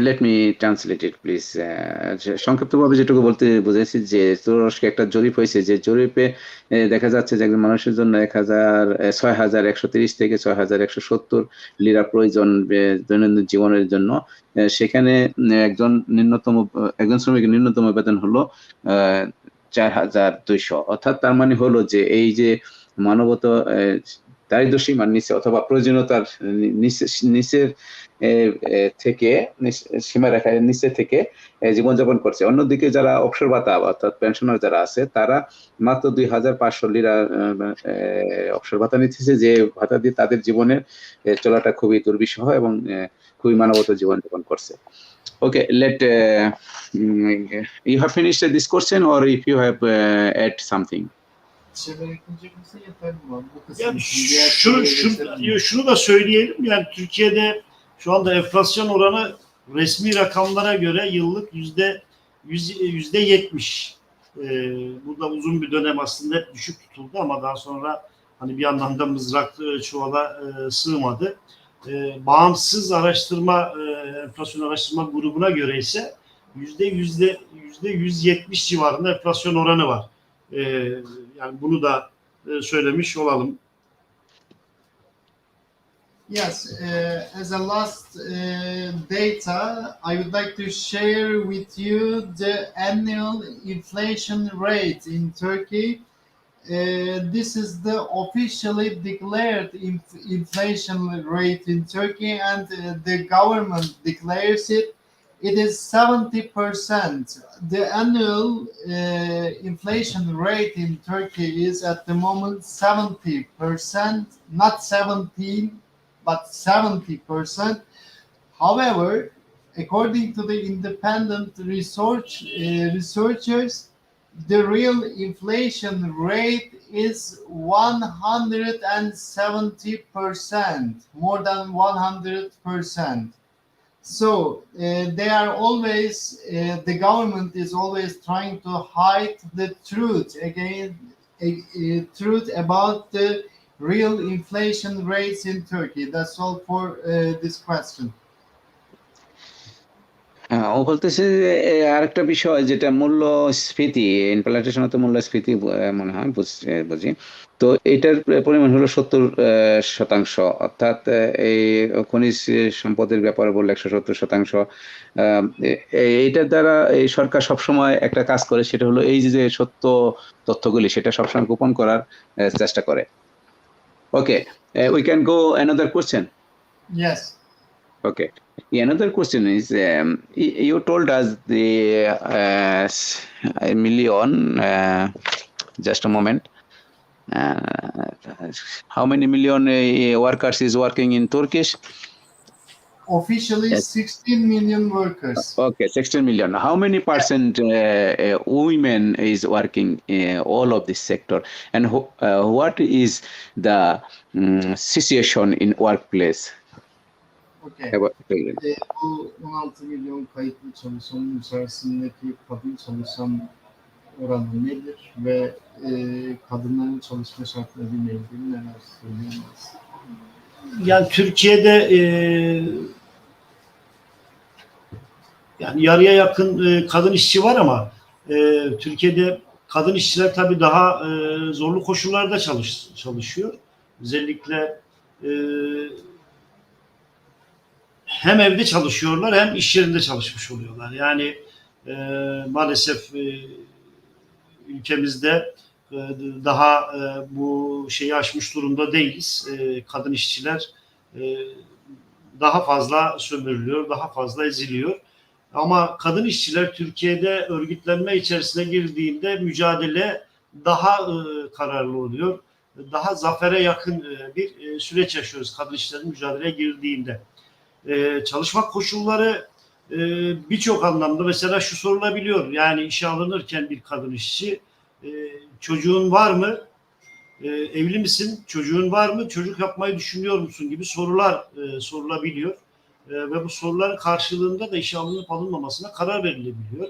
Let me translate it, please. সংক্ষিপ্তভাবে যেটুকু বলতে বুঝেছি যে তুরস্কে একটা জরিপ হয়েছে, যে জরিপে দেখা যাচ্ছে যে একজন মানুষের জন্য 6,130 থেকে 6,170 লিরা প্রয়োজন দৈনন্দিন জীবনের জন্য। সেখানে একজন শ্রমিকের ন্যূনতম বেতন হলো 4,200। অর্থাৎ তার মানে হলো যে এই যে মানবত দারিদ্র সীমার নিচে অথবা প্রয়োজনীয়তার নিচের থেকে সীমারেখার নিচে থেকে জীবনযাপন করছে। অন্যদিকে যারা অবসর ভাতা অর্থাৎ পেনশনার যারা আছে তারা মাত্র 2,500 লিরা অবসর ভাতা নিচ্ছে, যে ভাতা দিয়ে তাদের জীবনের চলাটা খুবই দুর্বিষহ এবং খুবই মানবত জীবনযাপন করছে। Okay, you have finished this question, or if you have add something? Yani şunu da söyleyelim, yani Türkiye'de şu anda enflasyon oranı resmi rakamlara göre yıllık %70. Burada uzun bir dönem aslında hep düşük tutuldu ama daha sonra hani bir anlamda mızrak çuvala sığmadı. Bağımsız enflasyon araştırma grubuna göre ise %170 civarında enflasyon oranı var. Yani bunu da söylemiş olalım. Yes, as a last data, I would like to share with you the annual inflation rate in Turkey. This is the officially declared inflation rate in Turkey, and the government declares it. It is 70%. The annual inflation rate in Turkey is at the moment 70%, not 17, but 70%. However, according to the independent researchers, the real inflation rate is 170%, more than 100%. So they are always, the government is always trying to hide the truth truth about the real inflation rates in Turkey. That's all for this question. ও বলতেছে আরেকটা বিষয় যেটা মূল্যস্ফীতি, inflation তো মূল্যস্ফীতি মনে হয় বুঝি। তো এটার পরিমাণ হলো 70%, অর্থাৎ এই খনিজ সম্পদের ব্যাপারে বললে 170%। এইটার দ্বারা এই সরকার সবসময় একটা কাজ করে, সেটা হলো এই যে সত্য তথ্যগুলি সেটা সবসময় গোপন করার চেষ্টা করে। Okay, we can go another question. Yes. Okay. Another question is, you told us the million, just a moment. How many million workers is working in Turkish? Officially, Yes. 16 million workers. Okay, 16 million. How many percent women is working all of this sector? And what is the situation in workplace? Okay. About- Bu 16 milyon kayıtlı çalışanın içerisindeki kadın çalışan oranı nedir ve kadınların çalışma şartları ile ilgili neler söyleyemez? Yani Türkiye'de yani yarıya yakın kadın işçi var ama Türkiye'de kadın işçiler tabii daha zorlu koşullarda çalışıyor. Özellikle hem evde çalışıyorlar hem iş yerinde çalışmış oluyorlar. Yani maalesef ülkemizde daha bu şeyi aşmış durumda değiliz. Kadın işçiler daha fazla sömürülüyor, daha fazla eziliyor. Ama kadın işçiler Türkiye'de örgütlenme içerisine girdiğinde mücadele daha kararlı oluyor. Daha zafere yakın bir süreç yaşıyoruz kadın işçilerin mücadeleye girdiğinde. Çalışma koşulları birçok anlamda mesela şu sorulabiliyor. Yani işe alınırken bir kadın işçi çocuğun var mı? Evli misin? Çocuğun var mı? Çocuk yapmayı düşünüyor musun? Gibi sorular sorulabiliyor. Ve bu soruların karşılığında da işe alınıp alınmamasına karar verilebiliyor.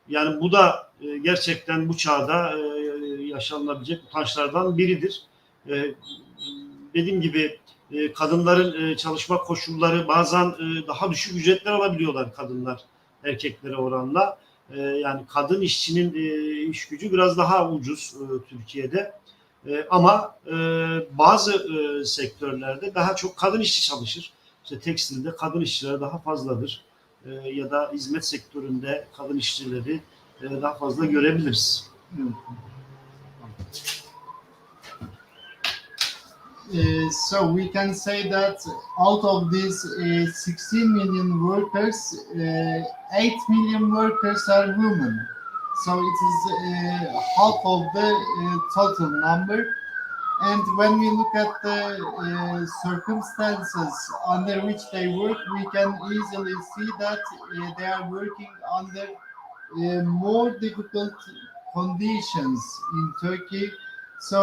Yani bu da gerçekten bu çağda yaşanılabilecek utançlardan biridir. Dediğim gibi kadınların çalışma koşulları bazen daha düşük ücretler alabiliyorlar kadınlar erkeklere oranla. Yani kadın işçinin iş gücü biraz daha ucuz Türkiye'de. Ama bazı sektörlerde daha çok kadın işçi çalışır. İşte tekstilde kadın işçiler daha fazladır. Ya da hizmet sektöründe kadın işçileri daha fazla görebiliriz. So we can say that out of these 16 million workers, 8 million workers are women. So it is half of the total number. And when we look at the circumstances under which they work, we can easily see that they are working under more difficult conditions in Turkey. So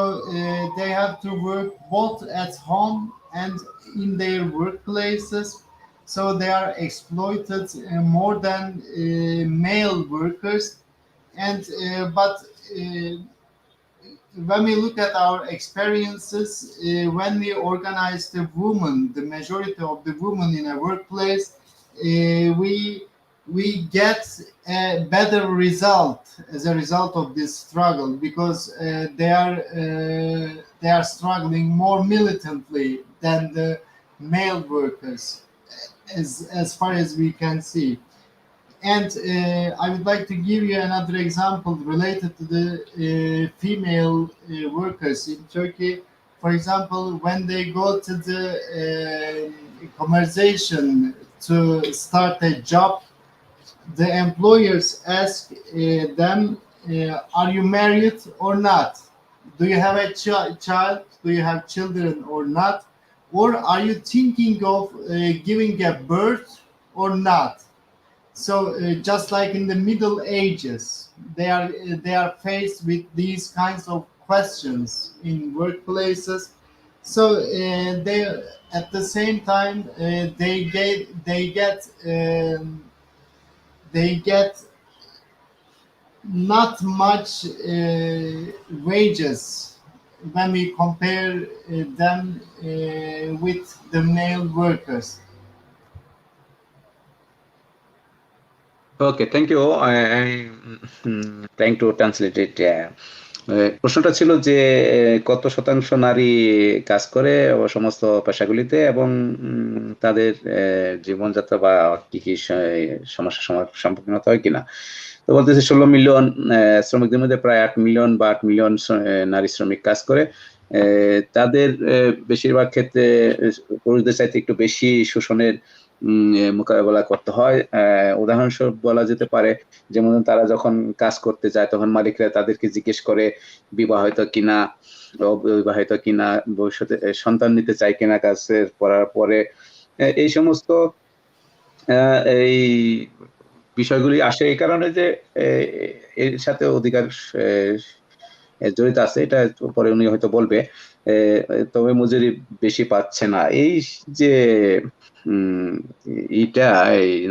they have to work both at home and in their workplaces. So they are exploited more than male workers. And when we look at our experiences, when we organize the women, the majority of the women in a workplace, we get a better result as a result of this struggle, because they are struggling more militantly than the male workers, as far as we can see. And I would like to give you another example related to the female workers in Turkey. For example, when they go to the conversation to start a job, the employers ask them, are you married or not? Do you have a child? Do you have children or not? Or are you thinking of giving a birth or not? So just like in the Middle Ages, they are faced with these kinds of questions in workplaces. So they at the same time they get not much wages when we compare them with the male workers. Okay, thank you. I'm trying to translate it. প্রশ্নটা ছিল যে কত শতাংশ নারী কাজ করে সমস্ত পেশাগুলিতে এবং তাদের জীবনযাত্রা বা কি কি সমস্যার সম্মুখীন হতে হয় কিনা। তো বলতেছে 16 মিলিয়ন শ্রমিকদের মধ্যে প্রায় 8 মিলিয়ন বা 8 মিলিয়ন নারী শ্রমিক কাজ করে। তাদের বেশিরভাগ ক্ষেত্রে পুরুষদের চাইতে একটু বেশি শোষণের মোকাবেলা করতে হয়। উদাহরণস্বরূপ বলা যেতে পারে, যেমন তারা যখন কাজ করতে যায় তখন মালিকরা তাদেরকে জিজ্ঞেস করে বিবাহিত কিনা, অবিবাহিত কিনা, ভবিষ্যতে সন্তান নিতে চায় কিনা কাজের করার পরে। এই সমস্ত এই বিষয়গুলি আসে এই কারণে যে এর সাথে অধিকার জড়িত আছে, এটা পরে উনি হয়তো বলবে। তবে মজুরি বেশি পাচ্ছে না, এই যে এইটা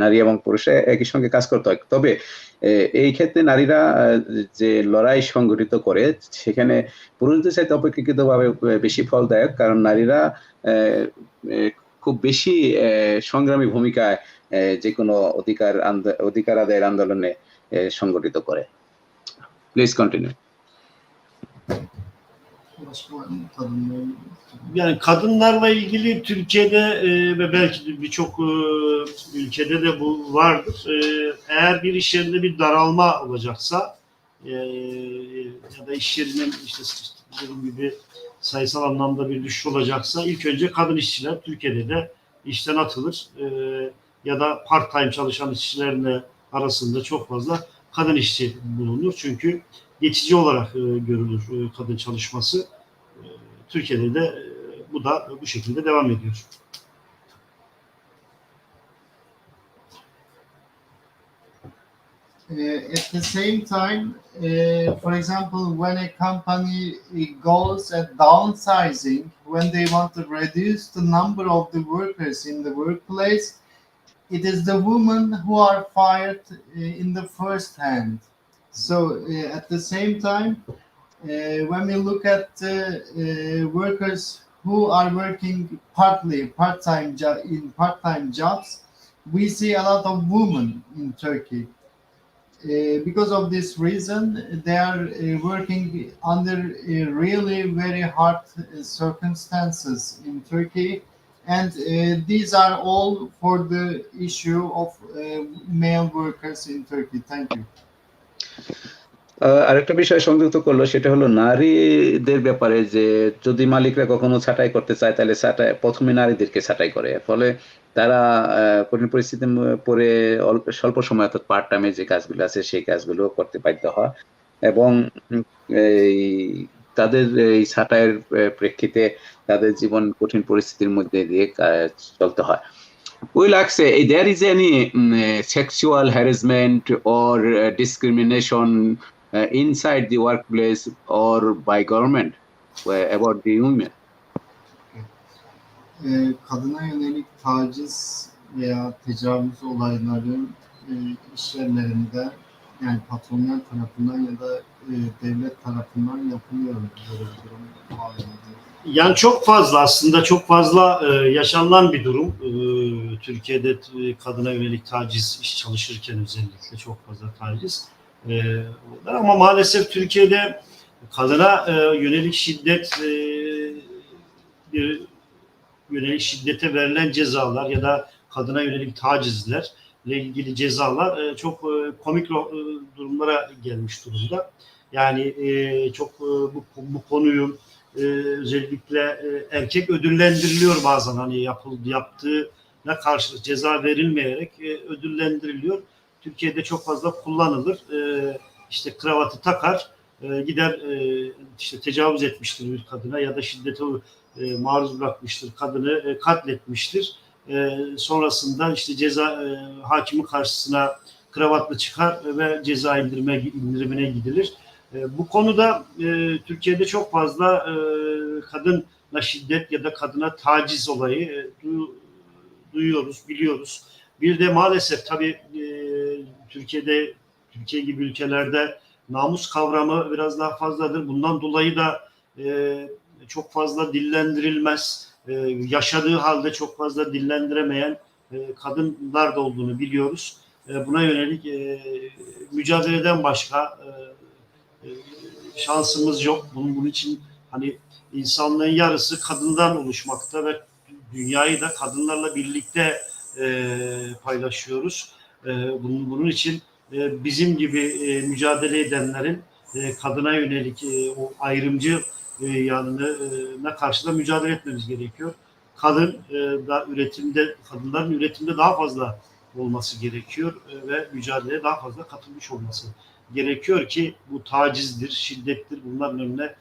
নারী এবং পুরুষে একই সঙ্গে কাজ করতে হয়। তবে এই ক্ষেত্রে নারীরা যে লড়াই সংগঠিত করে সেখানে পুরুষদের চাইতে অপেক্ষাকৃতভাবে বেশি ফলদায়ক, কারণ নারীরা খুব বেশি সংগ্রামী ভূমিকায় যে কোনো অধিকার আদায়ের আন্দোলনে সংগঠিত করে। Please continue. başka var mı kadınla ilgili? Yani kadınlarla ilgili Türkiye'de ve belki de birçok ülkede de bu vardır. Eğer bir iş yerinde bir daralma olacaksa ya da iş yerinin işte dediğim gibi sayısal anlamda bir düşüş olacaksa ilk önce kadın işçiler Türkiye'de de işten atılır. Ya da part-time çalışan işçilerle arasında çok fazla kadın işçi bulunur. Çünkü geçici olarak görülür kadın çalışması. Türkiye'de de bu da bu şekilde devam ediyor. At the same time, for example, when a company goes at downsizing, when they want to reduce the number of the workers in the workplace, it is the women who are fired in the first hand. So at the same time, when we look at workers who are working part-time jobs, we see a lot of women in Turkey. Because of this reason, they are working under really very hard circumstances in Turkey, and these are all for the issue of male workers in Turkey. Thank you. আরেকটা বিষয় সংযুক্ত করলো, সেটা হলো নারীদের ব্যাপারে, যে যদি মালিকরা কখনো ছাঁটাই করতে চায় তাহলে প্রথমে নারীদেরকে ছাঁটাই করে, ফলে তারা কঠিন পরিস্থিতিতে পড়ে স্বল্প সময় অর্থাৎ পার্ট টাইমে যে কাজগুলো আছে সেই কাজগুলো করতে বাধ্য হয়, এবং এই তাদের এই ছাঁটাইয়ের প্রেক্ষিতে তাদের জীবন কঠিন পরিস্থিতির মধ্যে দিয়ে চলতে হয়। Will I say there is any sexual harassment or discrimination inside the workplace or by government about the women? Kadına yönelik taciz veya tecavüz olayları iş yerlerinde, yani patronlar tarafından ya da devlet tarafından yapılıyor. Böyle bir durum var mı? Yani çok fazla, aslında çok fazla yaşanılan bir durum. Türkiye'de kadına yönelik taciz, iş çalışırken özellikle çok fazla taciz. Ama maalesef Türkiye'de kadına yönelik şiddete verilen cezalar ya da kadına yönelik tacizlerle ilgili cezalar çok komik durumlara gelmiş durumda. Yani çok bu konuyu özellikle erkek ödüllendiriliyor bazen, hani yaptığına karşılık ceza verilmeyerek ödüllendiriliyor. Türkiye'de çok fazla kullanılır. İşte kravatı takar, gider işte tecavüz etmiştir bir kadına ya da şiddete maruz bırakmıştır, kadını katletmiştir. Sonrasında işte ceza hakimin karşısına kravatla çıkar ve ceza indirimine gidilir. Bu konuda Türkiye'de çok fazla kadına şiddet ya da kadına taciz olayı duyuyoruz, biliyoruz. Bir de maalesef tabii Türkiye gibi ülkelerde namus kavramı biraz daha fazladır. Bundan dolayı da çok fazla dillendirilmez. Yaşadığı halde çok fazla dillendiremeyen kadınlar da olduğunu biliyoruz. Buna yönelik mücadeleden başka şansımız yok. Bunun için hani insanlığın yarısı kadından oluşmakta ve dünyayı da kadınlarla birlikte paylaşıyoruz. Bunun için bizim gibi mücadele edenlerin kadına yönelik o ayrımcı yanına karşı da mücadele etmemiz gerekiyor. Kadınların üretimde daha fazla olması gerekiyor ve mücadeleye daha fazla katılmış olması gerekiyor ki bu tacizdir, şiddettir, bunların önüne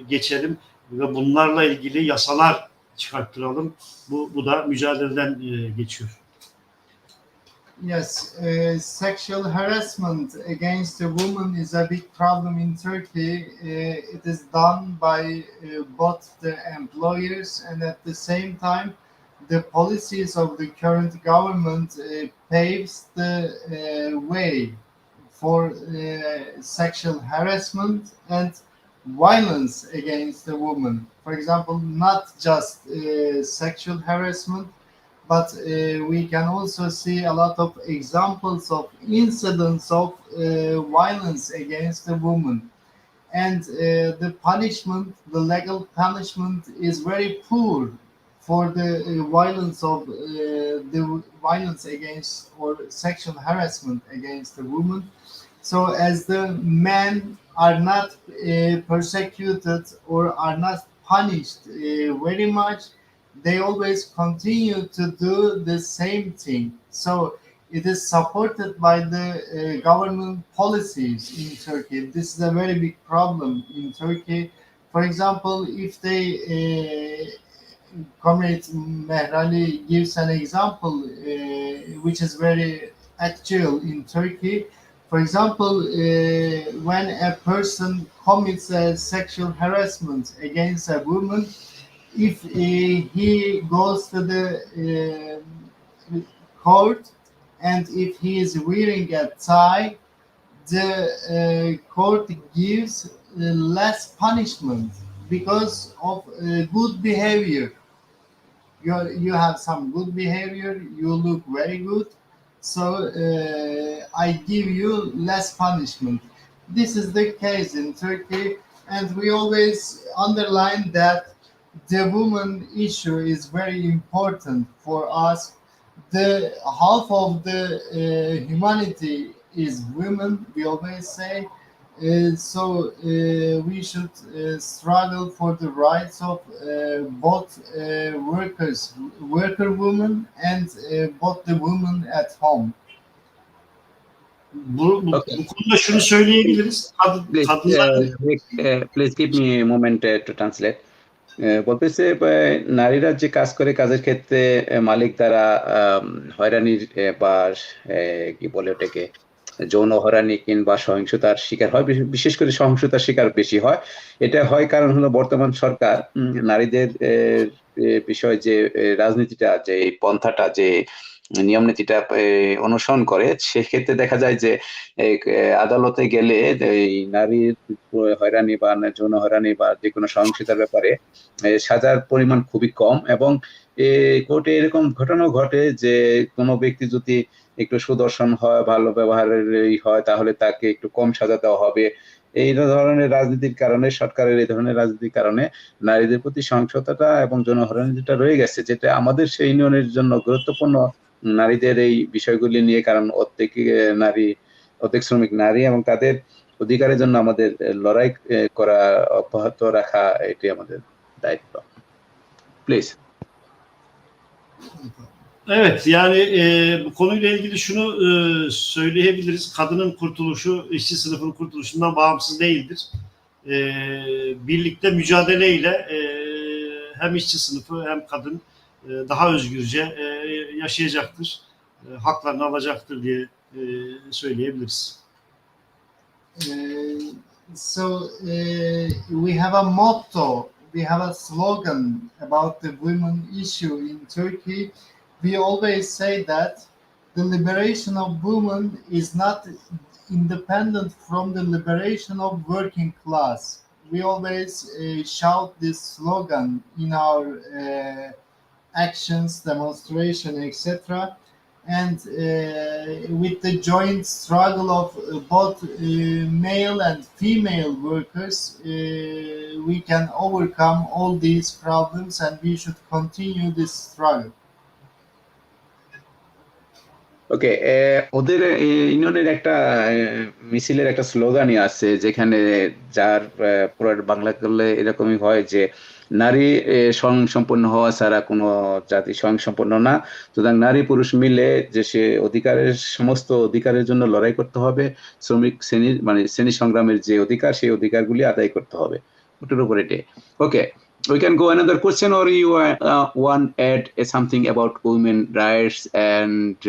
geçelim ve bunlarla ilgili yasalar çıkarttıralım. Bu da mücadeleden geçiyor. Yes, sexual harassment against a woman is a big problem in Turkey. It is done by both the employers and at the same time the policies of the current government paves the way for sexual harassment and violence against a woman. For example, not just sexual harassment, but we can also see a lot of examples of incidents of violence against a woman. and the punishment, the legal punishment, is very poor for the violence against or sexual harassment against the woman. So as the men are not persecuted or are not punished very much, they always continue to do the same thing. So it is supported by the government policies in Turkey. This is a very big problem in Turkey. For example, if they Comrade Mehrali gives an example which is very actual in Turkey. For example, when a person commits a sexual harassment against a woman, if he goes to the court and if he is wearing a tie, the court gives less punishment because of good behavior. You have some good behavior, you look very good, so I give you less punishment. This is the case in Turkey, and we always underline that the woman issue is very important for us. The half of the humanity is women, we always say. We should struggle for the rights of both worker women, and both the women at home. Okay. Bu konuda şunu söyleyebiliriz. Please, please give me a moment to translate. বলতেছে নারীরা যে কাজ করে কাজের ক্ষেত্রে মালিক দ্বারা হয়রানির বা কি বলে ওটাকে যৌন হয়রানি কিংবা সহিংসতার শিকার হয়, বিশেষ করে সহিংসতার শিকার বেশি হয়। এটা হয় কারণ হলো বর্তমান সরকার নারীদের বিষয় যে রাজনীতিটা, যে পন্থাটা, যে নিয়ম নীতিটা অনুসরণ করে, সেক্ষেত্রে দেখা যায় যে আদালতে গেলে এই নারীর হয়রানি বা যৌন হয়রানি বা যে কোনো সহিংসতার ব্যাপারে সাজার পরিমাণ খুবই কম, এবং কোর্টে এরকম ঘটনাও ঘটে যে কোনো ব্যক্তি যদি একটু সুদর্শন হয়, ভালো ব্যবহারের হয়, তাহলে তাকে একটু কম সাজা দেওয়া হবে। এই ধরনের রাজনীতির কারণে, সরকারের এই ধরনের রাজনীতির কারণে নারীদের প্রতি সহিংসতাটা এবং যৌন হয়রানিটা রয়ে গেছে, যেটা আমাদের সেই ইউনিয়নের জন্য গুরুত্বপূর্ণ। নারীদের এই বিষয়গুলি নিয়ে, কারণ অর্ধেক শ্রমিক নারী, এবং তাদের অধিকারের জন্য আমাদের লড়াই করা অব্যাহত রাখা, এটি আমাদের দায়িত্ব। Please. Evet, yani bu konuyla ilgili şunu söyleyebiliriz. Kadının kurtuluşu, işçi sınıfının kurtuluşundan bağımsız değildir. Birlikte mücadeleyle hem işçi sınıfı hem kadın daha özgürce yaşayacaktır. Haklarını alacaktır diye söyleyebiliriz. We have a motto, we have a slogan about the women issue in Turkey. We always say that the liberation of women is not independent from the liberation of working class. We always shout this slogan in our actions, demonstration, etc. And with the joint struggle of both male and female workers, we can overcome all these problems, and we should continue this struggle. ওকে, ওদের ইউনিয়নের একটা মিছিলের একটা স্লোগানই আছে, যেখানে যার পুরো বাংলা করলে এরকমই হয় যে নারী স্বয়ংসম্পন্ন হওয়া ছাড়া কোনো জাতি স্বয়ংসম্পন্ন না। সুতরাং নারী পুরুষ মিলে যে সে সমস্ত অধিকারের জন্য লড়াই করতে হবে, শ্রমিক শ্রেণীর শ্রেণী সংগ্রামের যে অধিকার, সেই অধিকারগুলি আদায় করতে হবে। ওটার উপর এটি। ওকে, we can go another question, or you want add something about women rights and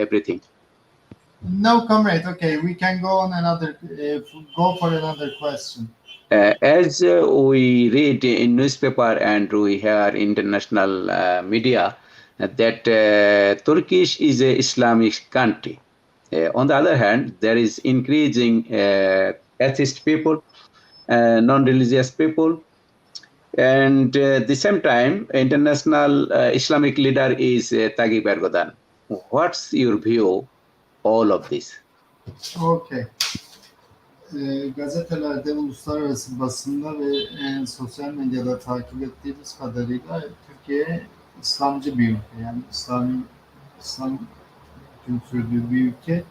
everything? No, comrade. Okay, we can go on go for another question. As we read in newspaper and we hear international media that Turkish is an Islamic country. On the other hand, there is increasing atheist people, non-religious people, and at the same time, international Islamic leader is Tayyip Erdogan. What's your view all of this? Okay. Gazetelerde, uluslararası basında ve sosyal medyada takip ettiğimiz kadarıyla Türkiye İslamcı bir ülke. Yani İslam kültürlü bir ülke.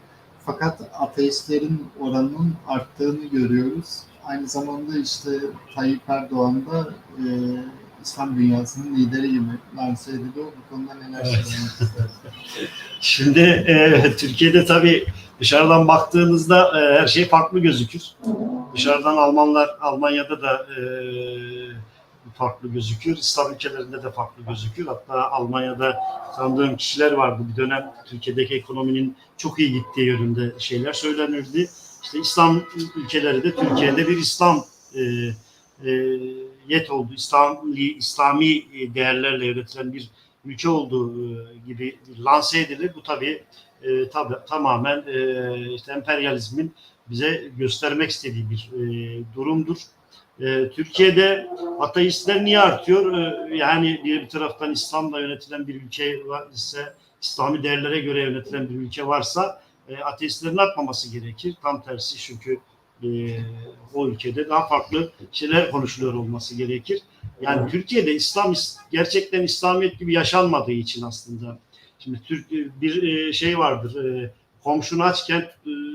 Fakat ateistlerin oranının arttığını görüyoruz. Aynı zamanda işte Tayyip Erdoğan da İslam dünyasının lideri gibi lanse ediliyor. Bu konuda neler Evet. söylemek istersiniz? Şimdi Türkiye'de tabii dışarıdan baktığınızda her şey farklı gözükür. Dışarıdan Almanya'da da farklı gözükür. İslam ülkelerinde de farklı gözükür. Hatta Almanya'da tanıdığım kişiler vardı. Bir dönem Türkiye'deki ekonominin çok iyi gittiği yönünde şeyler söylenirdi. İşte İslam ülkeleri de Türkiye'de bir İslam yet oldu. İslami değerlerle yönetilen bir ülke olduğu gibi lanse edilir. Bu tabii tamamen işte emperyalizmin bize göstermek istediği bir durumdur. Türkiye'de ateistler niye artıyor? Yani bir taraftan İslam'la yönetilen bir ülke ise, İslami değerlere göre yönetilen bir ülke varsa ateistlerin artmaması gerekir. Tam tersi, çünkü o ülkede daha farklı şeyler konuşuluyor olması gerekir. Yani Türkiye'de gerçekten İslamiyet gibi yaşanmadığı için aslında. Şimdi bir şey vardır. Komşunu açken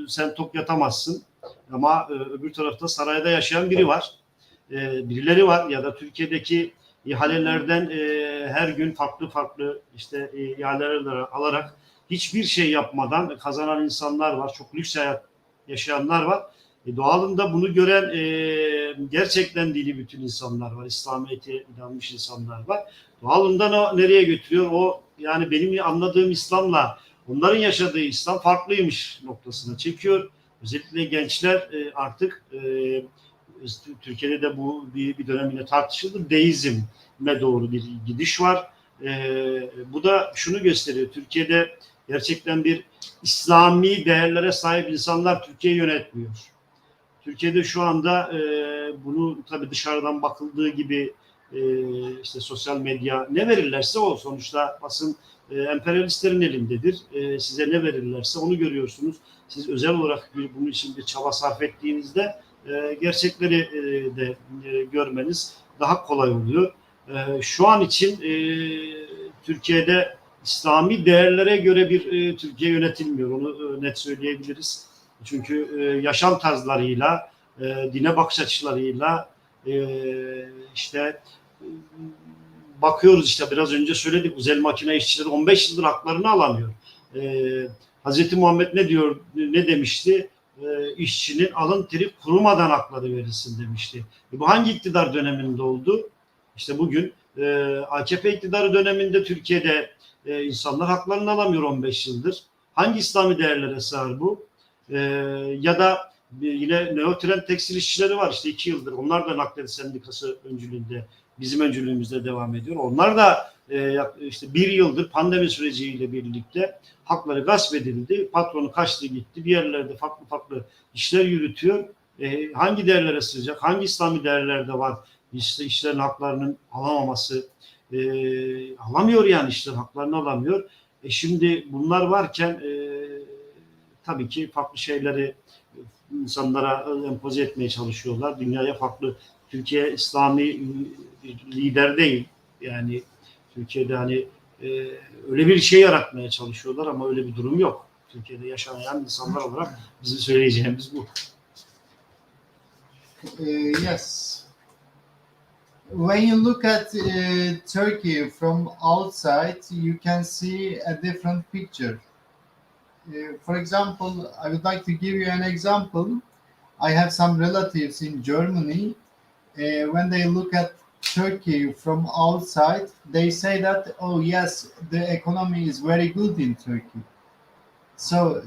sen tok yatamazsın. Ama öbür tarafta sarayda yaşayan birileri var ya da Türkiye'deki ihalelerden her gün farklı işte ihaleler alarak hiçbir şey yapmadan kazanan insanlar var. Çok lüks hayat yaşayanlar var. Doğalında bunu gören gerçekten dini bütün insanlar var. İslamiyet'e inanmış insanlar var. Doğalında nereye götürüyor? O, yani benim anladığım İslam'la onların yaşadığı İslam farklıymış noktasına çekiyor. Özellikle gençler artık Türkiye'de de bu bir döneminde tartışıldı. Deizme doğru bir gidiş var. Bu da şunu gösteriyor. Türkiye'de gerçekten bir İslami değerlere sahip insanlar Türkiye'yi yönetmiyor. Türkiye'de şu anda bunu tabii dışarıdan bakıldığı gibi işte sosyal medya ne verirlerse o, sonuçta basın emperyalistlerin elindedir. Size ne verirlerse onu görüyorsunuz. Siz özel olarak bunun için bir çaba sarf ettiğinizde gerçekleri de görmeniz daha kolay oluyor. Şu an için Türkiye'de İslami değerlere göre bir Türkiye yönetilmiyor. Onu net söyleyebiliriz. Çünkü yaşam tarzlarıyla, dine bakış açılarıyla işte bakıyoruz, işte biraz önce söyledik, özel makine işçileri 15 yıldır haklarını alamıyor. Hazreti Muhammed ne demişti? İşçinin alın teri kurumadan hakları verilsin demişti. Bu hangi iktidar döneminde oldu? İşte bugün AKP iktidarı döneminde Türkiye'de insanlar haklarını alamıyor 15 yıldır. Hangi İslami değerlere sığar bu? Ya da yine neotrend tekstil işçileri var, işte 2 yıldır. Onlar da Nakliye Sendikası öncülüğünde, bizim öncülüğümüzde devam ediyor. Onlar da işte 1 yıldır pandemi süreciyle birlikte hakları gasp edildi. Patronu kaçtı gitti. Bir yerlerde farklı işler yürütüyor. Hangi değerlere sığacak? Hangi İslami değerlerde var? İşte işlerin haklarının alamaması. Alamıyor yani, işlerin haklarını alamıyor. Şimdi bunlar varken tabii ki farklı şeyleri insanlara empoze etmeye çalışıyorlar. Dünyaya farklı. Türkiye İslami lider değil. Yani Türkiye'de hani öyle bir şey yaratmaya çalışıyorlar ama öyle bir durum yok. Türkiye'de yaşayan insanlar olarak bizim söyleyeceğimiz bu. Yes. When you look at Turkey from outside, you can see a different picture. For example, I would like to give you an example. I have some relatives in Germany. When they look at Turkey from outside, they say that, oh yes, the economy is very good in Turkey. So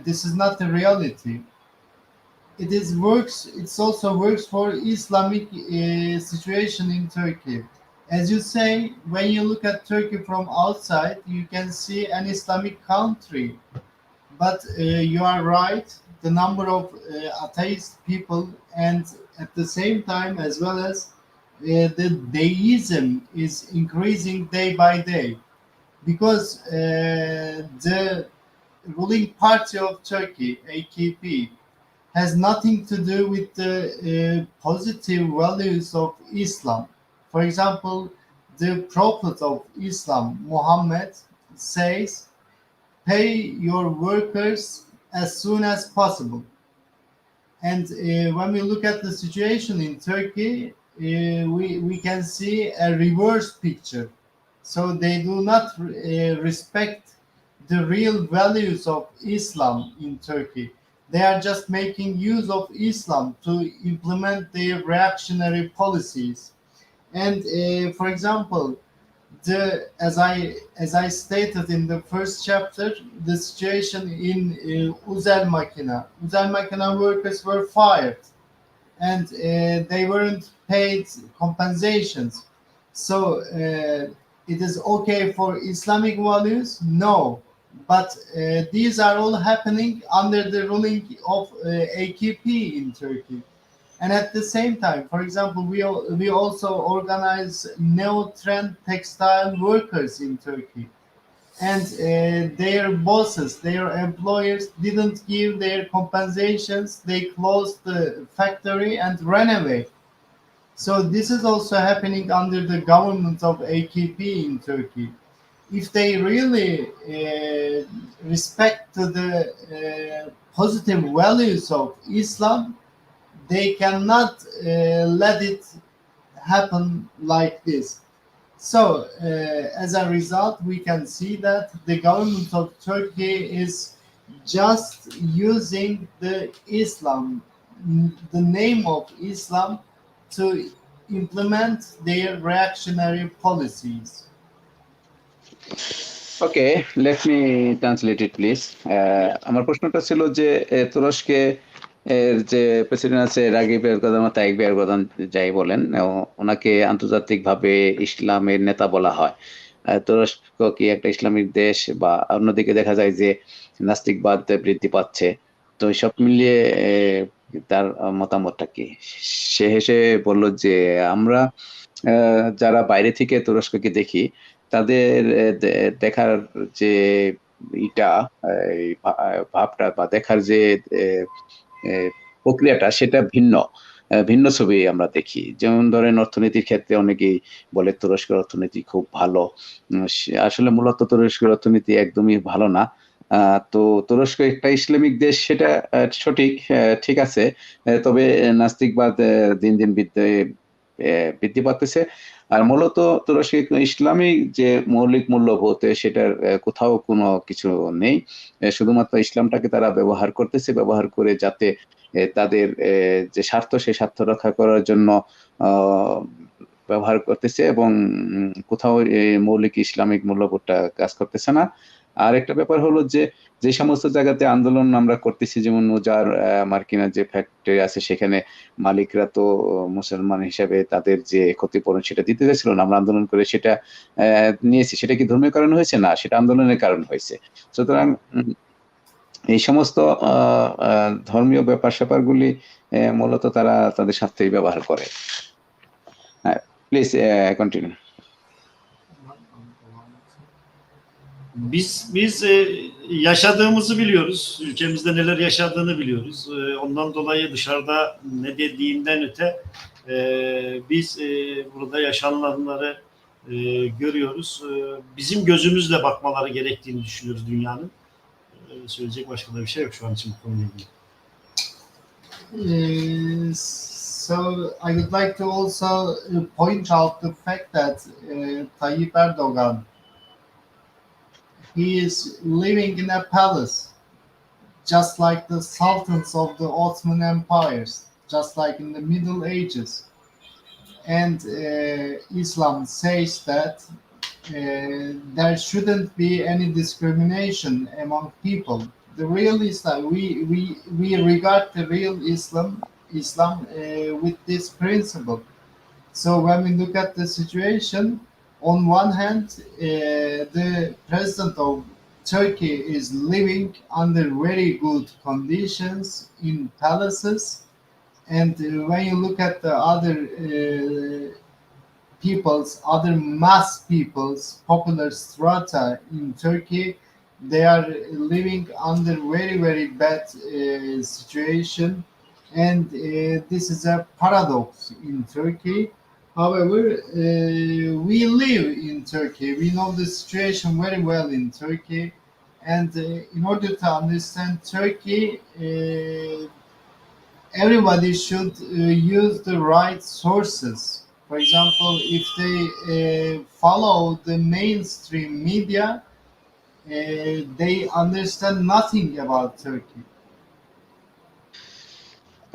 this is not the reality. It also works for Islamic situation in Turkey. As you say, when you look at Turkey from outside, you can see an Islamic country. But you are right, the number of atheist people, and at the same time, as well as the deism is increasing day by day, because the ruling party of Turkey, AKP, has nothing to do with the positive values of Islam. For example, the Prophet of Islam, Muhammad, says, pay your workers as soon as possible. And when we look at the situation in Turkey, we can see a reverse picture. So they do not respect the real values of Islam in Turkey. They are just making use of Islam to implement their reactionary policies. And for example, as I stated in the first chapter, the situation in Uzel Makina workers were fired, and they weren't paid compensations. So it is okay for Islamic values? No, but these are all happening under the ruling of AKP in Turkey. And at the same time, for example, we also organize neo-trend textile workers in Turkey, and their bosses, their employers didn't give their compensations. They closed the factory and ran away. So this is also happening under the government of AKP in Turkey. If they really respect the positive values of Islam, they cannot let it happen like this. So, as a result, we can see that the government of Turkey is just using the name of Islam, to implement their reactionary policies. Okay, let me translate it please. আমার প্রশ্নটা ছিল যে তুরস্কে এর যে president আছে Ragib Erdogan, Tayyip Erdogan যাই বলেন, ওনাকে আন্তর্জাতিকভাবে ইসলামের নেতা বলা হয়। তুরস্ক কি একটা ইসলামিক দেশ? বা অন্যদিকে দেখা যায় যে নাস্তিকবাদ বৃদ্ধি পাচ্ছে। তো সব মিলিয়ে তার মতামতটা কি? সে হেসে বলল যে আমরা যারা বাইরে থেকে তুরস্ককে দেখি, তাদের দেখার যে ভাবটা বা দেখার যে প্রক্রিয়াটা, সেটা ভিন্ন ছবি আমরা দেখি। যেমন ধরেন, অর্থনীতির ক্ষেত্রে অনেকেই বলে তুরস্কের অর্থনীতি খুব ভালো। আসলে মূলত তুরস্কের অর্থনীতি একদমই ভালো না। তো তুরস্ক একটা ইসলামিক দেশ, সেটা সঠিক, ঠিক আছে। তবে নাস্তিকবাদ দিন দিন বৃদ্ধি পাচ্ছে। আর মূলত তুরস্কে ইসলামিক যে মৌলিক মূল্যবোধ, সেটার কোথাও কোনো কিছু নেই। শুধুমাত্র ইসলামটাকে তারা ব্যবহার করতেছে, ব্যবহার করে যাতে তাদের যে স্বার্থ, সেই স্বার্থ রক্ষা করার জন্য ব্যবহার করতেছে, এবং কোথাও মৌলিক ইসলামিক মূল্যবোধটা কাজ করতেছে না। আর একটা ব্যাপার হলো যে সমস্ত জায়গাতে আন্দোলন আমরা করতেছি, যেমন উজার মার্কিনা যে ফ্যাক্টরি আছে, সেখানে মালিকরা তো মুসলমান হিসাবে তাদের যে ক্ষতিপূরণ সেটা দিতে চাইছিল না। আমরা আন্দোলন করে সেটা নিয়েছি। সেটা কি ধর্মীয় কারণ হয়েছে? না, সেটা আন্দোলনের কারণ হয়েছে। সুতরাং এই সমস্ত ধর্মীয় ব্যাপার-স্যাপারগুলি মূলত তারা তাদের স্বার্থেই ব্যবহার করে। Please continue. Biz yaşadığımızı biliyoruz. Ülkemizde neler yaşadığını biliyoruz. Ondan dolayı dışarıda ne dediğinden öte biz burada yaşananları görüyoruz. Bizim gözümüzle bakmaları gerektiğini düşünüyoruz dünyanın. Söyleyecek başka da bir şey yok şu an için bu konuyla ilgili. So I would like to also point out the fact that Tayyip Erdogan, he is living in a palace, just like the sultans of the Ottoman empires, just like in the Middle Ages. And Islam says that there shouldn't be any discrimination among people. The real Islam, we regard the real Islam with this principle. So when we look at the situation, on one hand, the president of Turkey is living under very good conditions in palaces, and when you look at the other mass peoples, popular strata in Turkey, they are living under very, very bad situation, and this is a paradox in Turkey. However, we live in Turkey. We know the situation very well in Turkey, and in order to understand Turkey, everybody should use the right sources. For example, if they follow the mainstream media, they understand nothing about Turkey.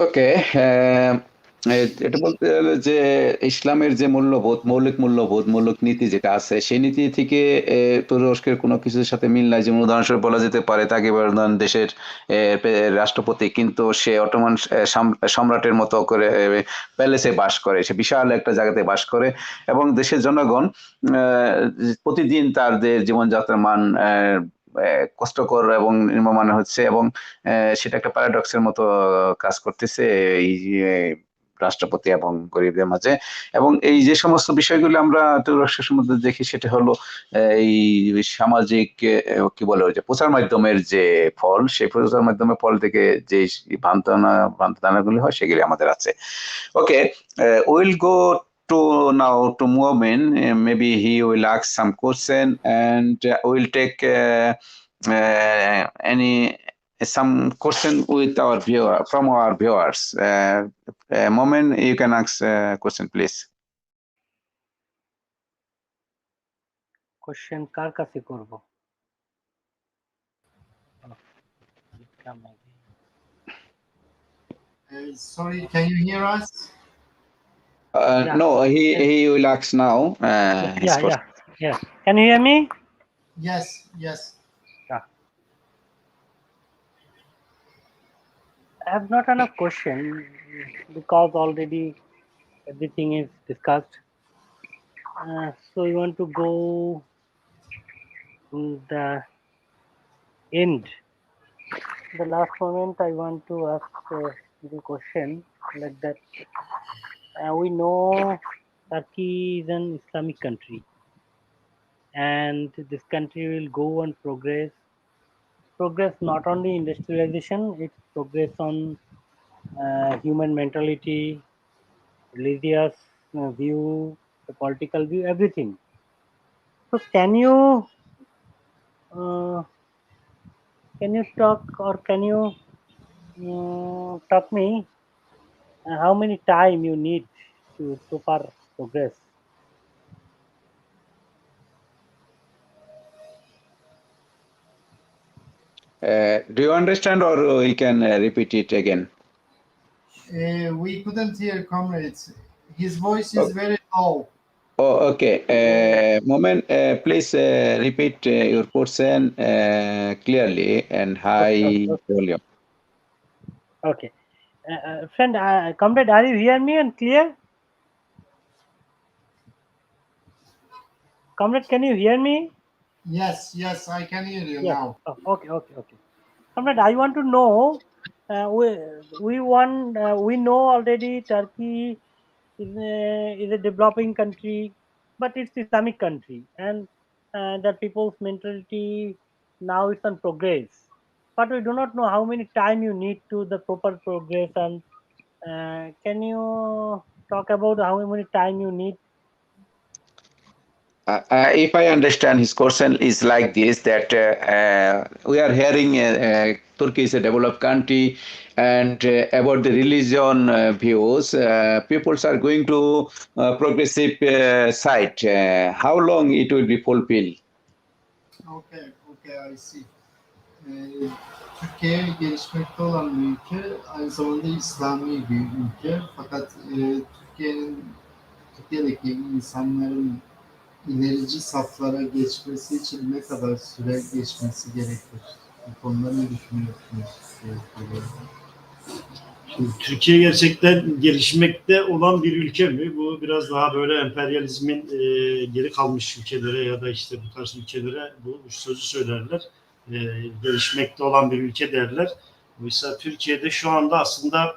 ওকে, এটা বলতে গেলে যে ইসলামের যে মূল্যবোধ, মৌলিক নীতি যেটা আছে, সেই নীতি থেকে তুরস্কের কোনো কিছুর সাথে মিল নাই। যেমন উদাহরণস্বরূপ বলা যেতে পারে তাকে এবার ধরেন দেশের রাষ্ট্রপতি, কিন্তু সে অটোমান সম্রাটের মতো করে প্যালেসে বাস করে, সে বিশাল একটা জায়গাতে বাস করে, এবং দেশের জনগণ প্রতিদিন তাদের জীবনযাত্রার মান কষ্টকর এবং নিম্নমানের হচ্ছে, এবং সেটা একটা প্যারাডক্সের মতো কাজ করতেছে এই রাষ্ট্রপতি এবং গরিবদের মাঝে। এবং এই যে সমস্ত বিষয়গুলো আমরা তুরস্কের সম্বন্ধে দেখি, সেটা হলো এই সামাজিক কি বলে যে প্রচার মাধ্যমের যে ফল, সেই প্রচার মাধ্যমের ফল থেকে যে ভ্রান্তধারণাগুলি হয়, সেগুলি আমাদের আছে। Okay, will go to now to Mu'min. Maybe he will ask some question, and we'll take any some question with our viewer from our viewers. Moment, you can ask question, please. Question কার কাছে করব? Sorry, can you hear us? Yeah. No, he will ask now. His question. Yeah. Can you hear me? Yes. Yeah. I have not enough question because already everything is discussed. So we want to go to the end. The last moment I want to ask the question like that. We know Turkey is an Islamic country, and this country will go and progress not only industrialization, it's progress on human mentality, religious view, the political view, everything. So can you talk, or can you talk me how many time you need to proper progress? Do you understand, or we can repeat it again? We couldn't hear comrades. His voice is very low. Oh, okay. Moment, please repeat your question clearly and high volume. Okay. Friend, comrade, are you hear me and clear? Comrade, can you hear me? Yes, I can hear you Yes. now. Oh, okay. Comrade, I want to know. We know already Turkey is a developing country, but it's Islamic country, and the people's mentality now is on progress. But we do not know how many time you need to the proper progress, and can you talk about how many time you need? If I understand, his question is like this, that we are hearing Turkey is a developed country, and about the religion views, peoples are going to progressive side. How long it will be fulfilled? Okay, I see. Türkiye gelişmekte olan bir ülke, aynı zamanda İslami bir ülke. Fakat Türkiye'deki insanların ilerici saflara geçmesi için ne kadar süre geçmesi gerekir? Bu konuda ne düşünüyorsunuz? Şimdi Türkiye gerçekten gelişmekte olan bir ülke mi? Bu biraz daha böyle emperyalizmin geri kalmış ülkelere ya da işte bu tarz ülkelere bu sözü söylerler. Gelişmekte olan bir ülke derler. Oysa Türkiye'de şu anda aslında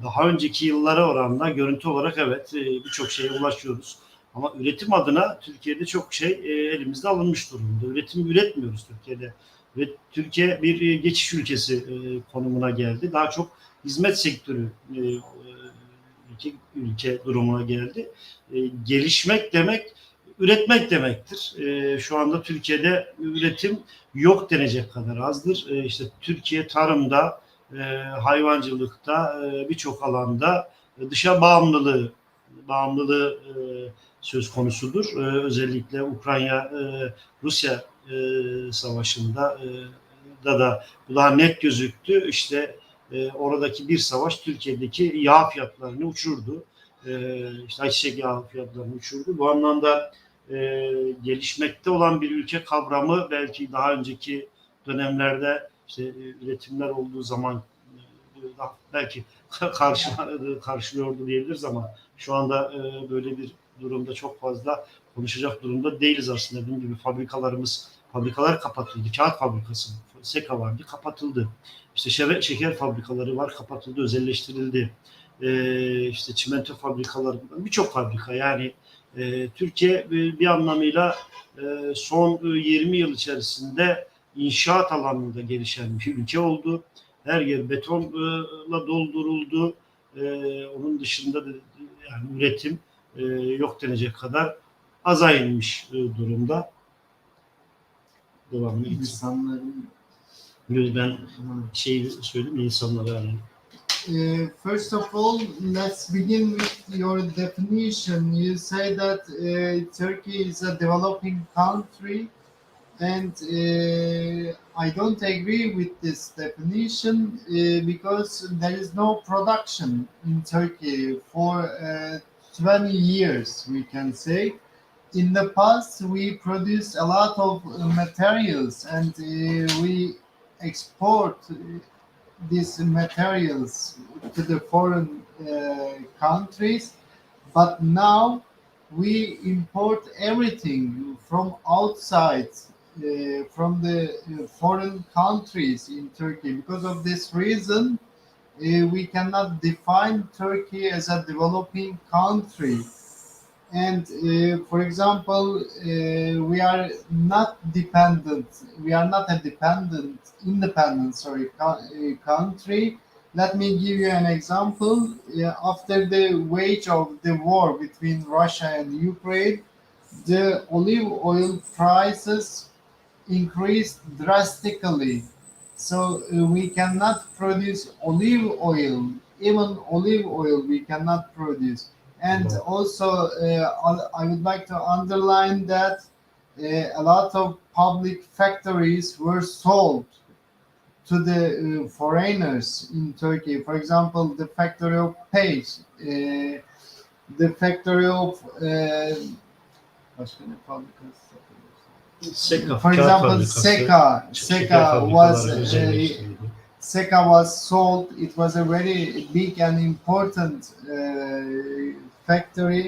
daha önceki yıllara oranla görüntü olarak evet birçok şeye ulaşıyoruz. Ama üretim adına Türkiye'de çok şey elimizde alınmış durumda. Üretim üretmiyoruz Türkiye'de. Ve Türkiye bir geçiş ülkesi konumuna geldi. Daha çok hizmet sektörü ülke durumuna geldi. Gelişmek demek üretmek demektir. Şu anda Türkiye'de üretim yok denecek kadar azdır. İşte Türkiye tarımda, hayvancılıkta, birçok alanda dışa bağımlılığı söz konusudur. Özellikle Ukrayna Rusya savaşında da bu daha net gözüktü. İşte oradaki bir savaş Türkiye'deki yağ fiyatlarını uçurdu. İşte ayçiçek yağı fiyatlarını uçurdu. Bu anlamda gelişmekte olan bir ülke kavramı belki daha önceki dönemlerde işte üretimler olduğu zaman belki karşılıyordu diyebiliriz ama şu anda böyle bir durumda çok fazla konuşacak durumda değiliz aslında. Dediğim gibi fabrikalar kapatıldı. Kağıt fabrikası, SEKA vardı, kapatıldı. İşte şeker fabrikaları var, kapatıldı, özelleştirildi. İşte çimento fabrikaları, birçok fabrika. Yani Türkiye bir anlamıyla son 20 yıl içerisinde inşaat alanında gelişen bir ülke oldu. Her yer betonla dolduruldu. Onun dışında da yani üretim yok denecek kadar aza inmiş durumda. Devamlı İnsanların ben söyleyeyim insanlara yani. First of all, let's begin with your definition. You say that Turkey is a developing country, and I don't agree with this definition because there is no production in Turkey for 20 years, we can say. In the past, we produced a lot of materials and we export these materials to the foreign countries, but now we import everything from outside, from the foreign countries in Turkey. Because of this reason, we cannot define Turkey as a developing country. And for example, we are not a independent country. Let me give you an example. After the wage of the war between Russia and Ukraine, the olive oil prices increased drastically. So we cannot produce olive oil, even olive oil we cannot produce. And also, I would like to underline that a lot of public factories were sold to the foreigners in Turkey. For example, the factory of Page, the factory of for example, SEKA was sold. It was a very big and important factory,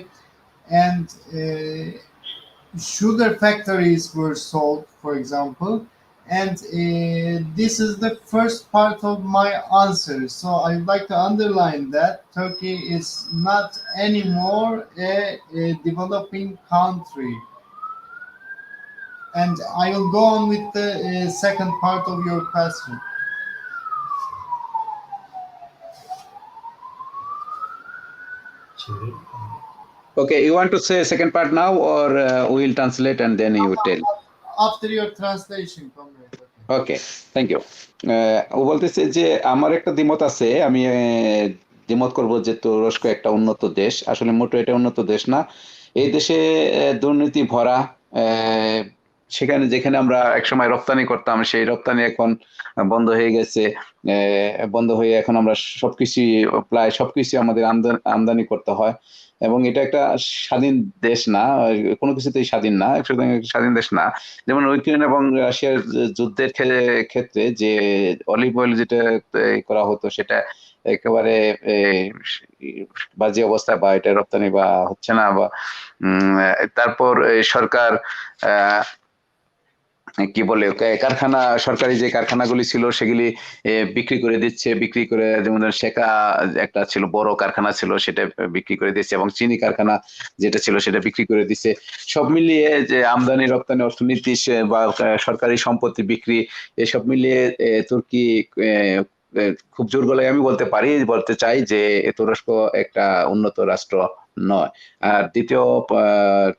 and sugar factories were sold, for example. And this is the first part of my answer. So I would like to underline that Turkey is not anymore a developing country. And I will go on with the second part of your question. Okay, you want to say second part now, or we will translate and then you tell? After your translation, comrade. Okay thank you ও বলতেছে যে আমার একটা দ্বিমত আছে আমি দ্বিমত করব যে তুরস্ক একটা উন্নত দেশ আসলে মোটো এটা উন্নত দেশ না এই দেশে দুর্নীতি ভরা সেখানে যেখানে আমরা একসময় রপ্তানি করতাম সেই রপ্তানি এখন বন্ধ হয়ে গেছে বন্ধ হয়ে এখন আমরা প্রায় সবকিছু আমাদের আমদানি করতে হয় এবং এটা একটা স্বাধীন দেশ না কোনো কিছুতেই স্বাধীন না স্বাধীন দেশ না যেমন ইউক্রেন এবং রাশিয়ার যুদ্ধের ক্ষেত্রে যে অলিভ অয়েল যেটা করা হতো সেটা একেবারে বাজে অবস্থা বা এটা রপ্তানি বা হচ্ছে না বা তারপর সরকার কি বলে কারখানা, সরকারি যে কারখানাগুলি ছিল সেগুলি বিক্রি করে দিচ্ছে, বিক্রি করে, যেমন শেখা একটা ছিল, বড় কারখানা ছিল, সেটা বিক্রি করে দিচ্ছে, এবং চিনি কারখানা যেটা ছিল সেটা বিক্রি করে দিচ্ছে। সব মিলিয়ে যে আমদানি রপ্তানি অর্থনীতি বা সরকারি সম্পত্তি বিক্রি, এসব মিলিয়ে তুর্কি খুব জোর গলায় আমি বলতে চাই যে তুরস্ক একটা উন্নত রাষ্ট্র নয়। আর দ্বিতীয়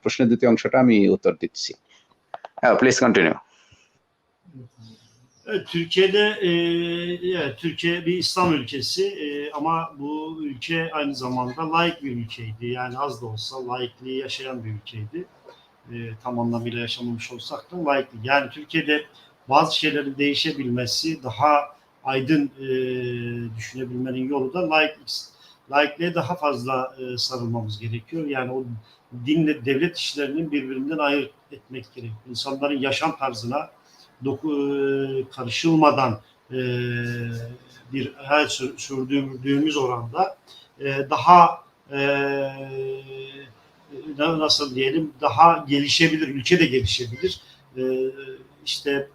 প্রশ্নের দ্বিতীয় অংশটা আমি উত্তর দিচ্ছি। Please continue. Evet, Türkiye'de evet, Türkiye bir İslam ülkesi ama bu ülke aynı zamanda laik bir ülkeydi. Yani az da olsa laikliği yaşayan bir ülkeydi. Tam anlamıyla yaşamamış olsak da laiklik. Yani Türkiye'de bazı şeylerin değişebilmesi, daha aydın düşünebilmenin yolu da laiklik. Laikliğe daha fazla sarılmamız gerekiyor. Yani o dinle devlet işlerinin birbirinden ayırt etmek gerekiyor. İnsanların yaşam tarzına karışılmadan bir hayat sürdürdüğümüz oranda daha nasıl diyelim, daha gelişebilir, ülke de gelişebilir. İşte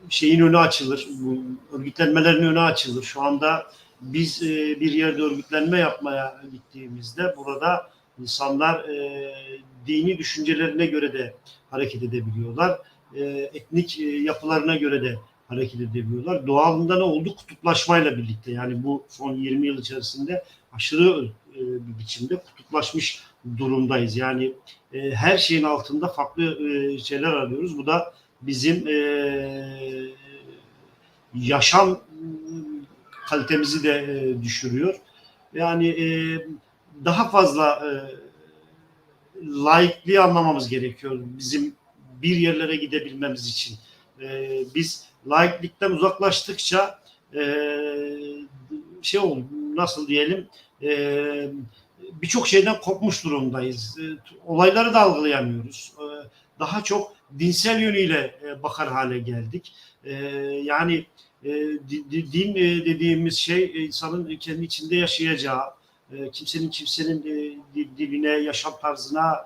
şeyin önü açılır, örgütlenmelerin önü açılır. Şu anda biz bir yerde örgütlenme yapmaya gittiğimizde burada insanlar dini düşüncelerine göre de hareket edebiliyorlar. Etnik yapılarına göre de hareket edebiliyorlar. Doğalında ne oldu? Kutuplaşmayla birlikte. Yani bu son 20 yıl içerisinde aşırı bir biçimde kutuplaşmış durumdayız. Yani her şeyin altında farklı şeyler arıyoruz. Bu da bizim yaşam kalitemizi de düşürüyor. Yani daha fazla laikliği anlamamız gerekiyor bizim bir yerlere gidebilmemiz için. Biz laiklikten uzaklaştıkça şey olur, nasıl diyelim, birçok şeyden kopmuş durumdayız. Olayları da algılayamıyoruz. Daha çok dinsel yönüyle bakar hale geldik. Yani din dediğimiz şey insanın kendi içinde yaşayacağı, kimsenin diline, yaşam tarzına,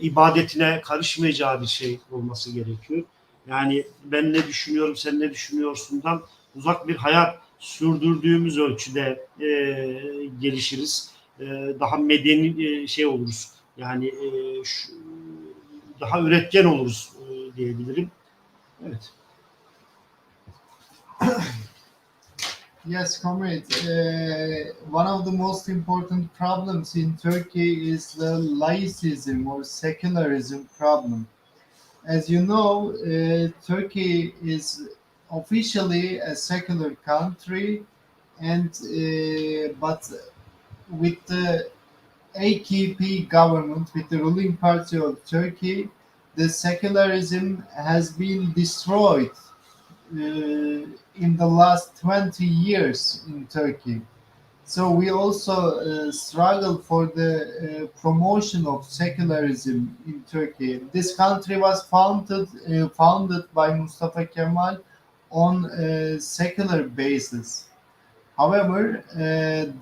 ibadetine karışmayacağı bir şey olması gerekiyor. Yani ben ne düşünüyorum, sen ne düşünüyorsundan uzak bir hayat sürdürdüğümüz ölçüde gelişiriz. Daha medeni şey oluruz. Yani daha üretken oluruz diyebilirim. Evet. Yes, comrade. One of the most important problems in Turkey is the laicism or secularism problem. As you know, Turkey is officially a secular country, and but with the AKP government, with the ruling party of Turkey, the secularism has been destroyed in the last 20 years in Turkey. So we also struggle for the promotion of secularism in Turkey. This country was founded by Mustafa Kemal on a secular basis. However,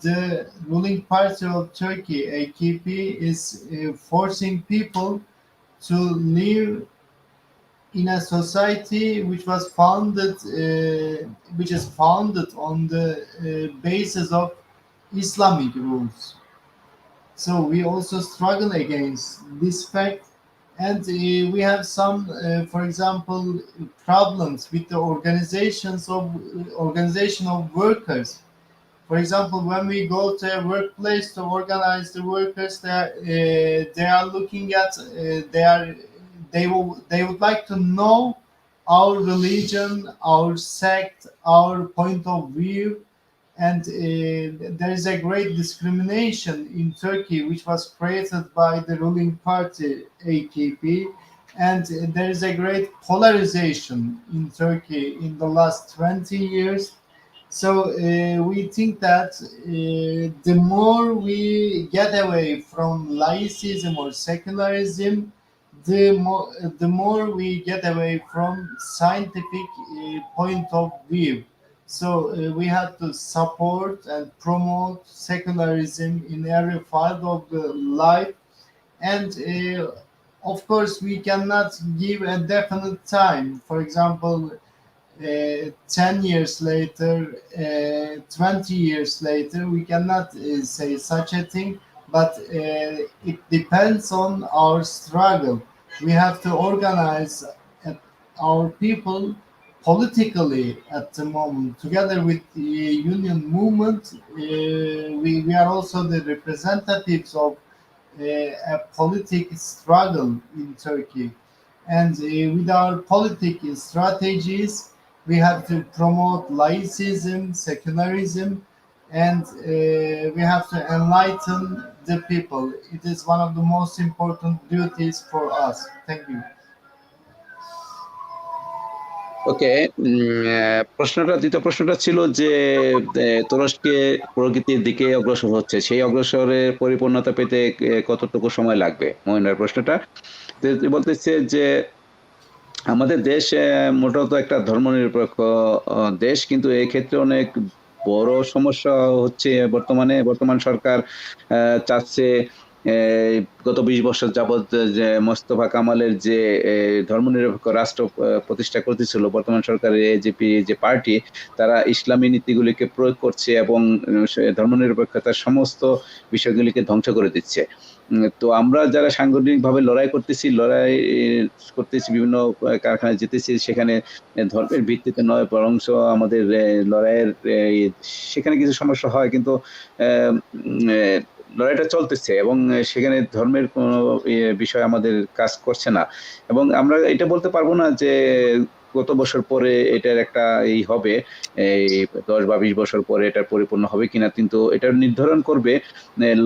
the ruling party of Turkey, AKP, is forcing people to live in a society which was which is founded on the basis of Islamic rules. So we also struggle against this fact, and we have some, for example, problems with the organization of workers. For example, when we go to a workplace to organize the workers, they are looking at they would like to know our religion, our sect, our point of view, and there is a great discrimination in Turkey, which was created by the ruling party AKP, and there is a great polarization in Turkey in the last 20 years. So we think that the more we get away from laicism or secularism, the more we get away from scientific point of view. So we have to support and promote secularism in every field of the life, and of course, we cannot give a definite time. For example, 10 years later, 20 years later, we cannot say such a thing, but it depends on our struggle. We have to organize our people politically at the moment. Together with the union movement, we are also the representatives of a political struggle in Turkey. And with our political strategies, we have to promote laicism, secularism, and we have to enlighten the people. It is one of the most important duties for us. Thank you. ওকে, দ্বিতীয় প্রশ্নটা ছিল যে তুরস্কে প্রগতির দিকে অগ্রসর হচ্ছে, সেই অগ্রসরের পরিপূর্ণতা পেতে কতটুকু সময় লাগবে, মহিনার প্রশ্নটা। বলতেছে যে আমাদের দেশ মোটামুটি একটা ধর্মনিরপেক্ষ দেশ, কিন্তু এই ক্ষেত্রে অনেক বড় সমস্যা হচ্ছে বর্তমান সরকার চাচ্ছে গত 20 বছর যাবৎ যে মোস্তফা কামালের যে ধর্মনিরপেক্ষ রাষ্ট্র প্রতিষ্ঠা করতেছিল বর্তমান সরকারের এজেপি যে পার্টি, তারা ইসলামী নীতিগুলিকে প্রয়োগ করছে এবং ধর্মনিরপেক্ষতার সমস্ত বিষয়গুলিকে ধ্বংস করে দিচ্ছে। তো আমরা যারা সাংগঠনিকভাবে লড়াই করতেছি, বিভিন্ন কারখানায় যেতেছি, সেখানে ধর্মের ভিত্তিতে নয় বরং আমাদের লড়াইয়ের সেখানে কিছু সমস্যা হয়, কিন্তু লড়াইটা চলতেছে এবং সেখানে ধর্মের কোনো বিষয় আমাদের কাজ করছে না। এবং আমরা এটা বলতে পারবো না যে কত বছর পরে এটার একটা হবে, এই 10 বা 20 বছর পরে এটার পরিপূর্ণ হবে কিনা, কিন্তু এটা নির্ধারণ করবে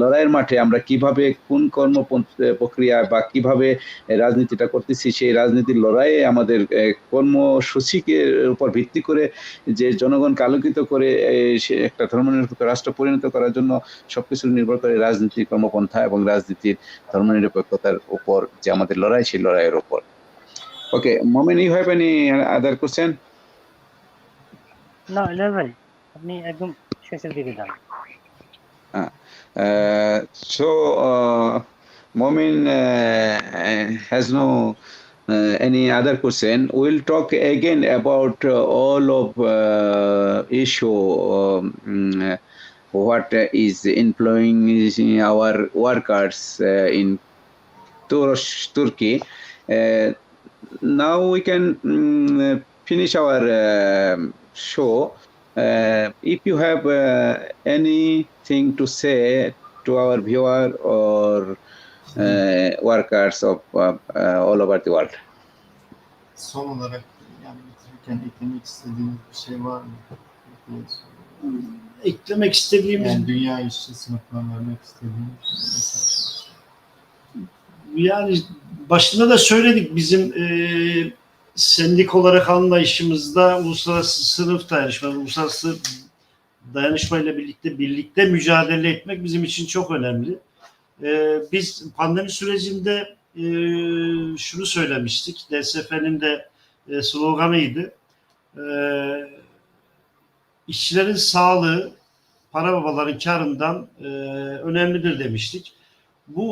লড়াইয়ের মাঠে আমরা কিভাবে কোন প্রক্রিয়া বা কিভাবে রাজনীতিটা করতেছি। সেই রাজনীতির লড়াইয়ে আমাদের কর্মসূচিকে উপর ভিত্তি করে যে জনগণকে আলোকিত করে সে একটা ধর্মনিরপেক্ষ রাষ্ট্র পরিণত করার জন্য সবকিছু নির্ভর করে রাজনীতির কর্মপন্থা এবং রাজনীতির ধর্মনিরপেক্ষতার উপর যে আমাদের লড়াই, সেই লড়াইয়ের উপর। ওকে, মোমেন, you have any other question? না, ইলিয়াস ভাই, আপনি একদম শেষের দিকে যান। So Momin has no any other question. We'll talk again about all of issue what is influencing our workers in Turkey. Now we can finish our show. If you have anything to say to our viewer or workers of all over the world. Son olarak yani bitirirken eklemek istediğiniz bir şey var mı? Eklemek istediğimiz Yani dünya işçi sınıfına vermek istediğiniz mesaj. Yani başında da söyledik, bizim sendik olarak anlayışımızda uluslararası sınıf dayanışma, uluslararası dayanışmayla birlikte mücadele etmek bizim için çok önemli. Biz pandemi sürecinde şunu söylemiştik, DSF'nin de sloganıydı. İşçilerin sağlığı para babaların karından önemlidir demiştik. Bu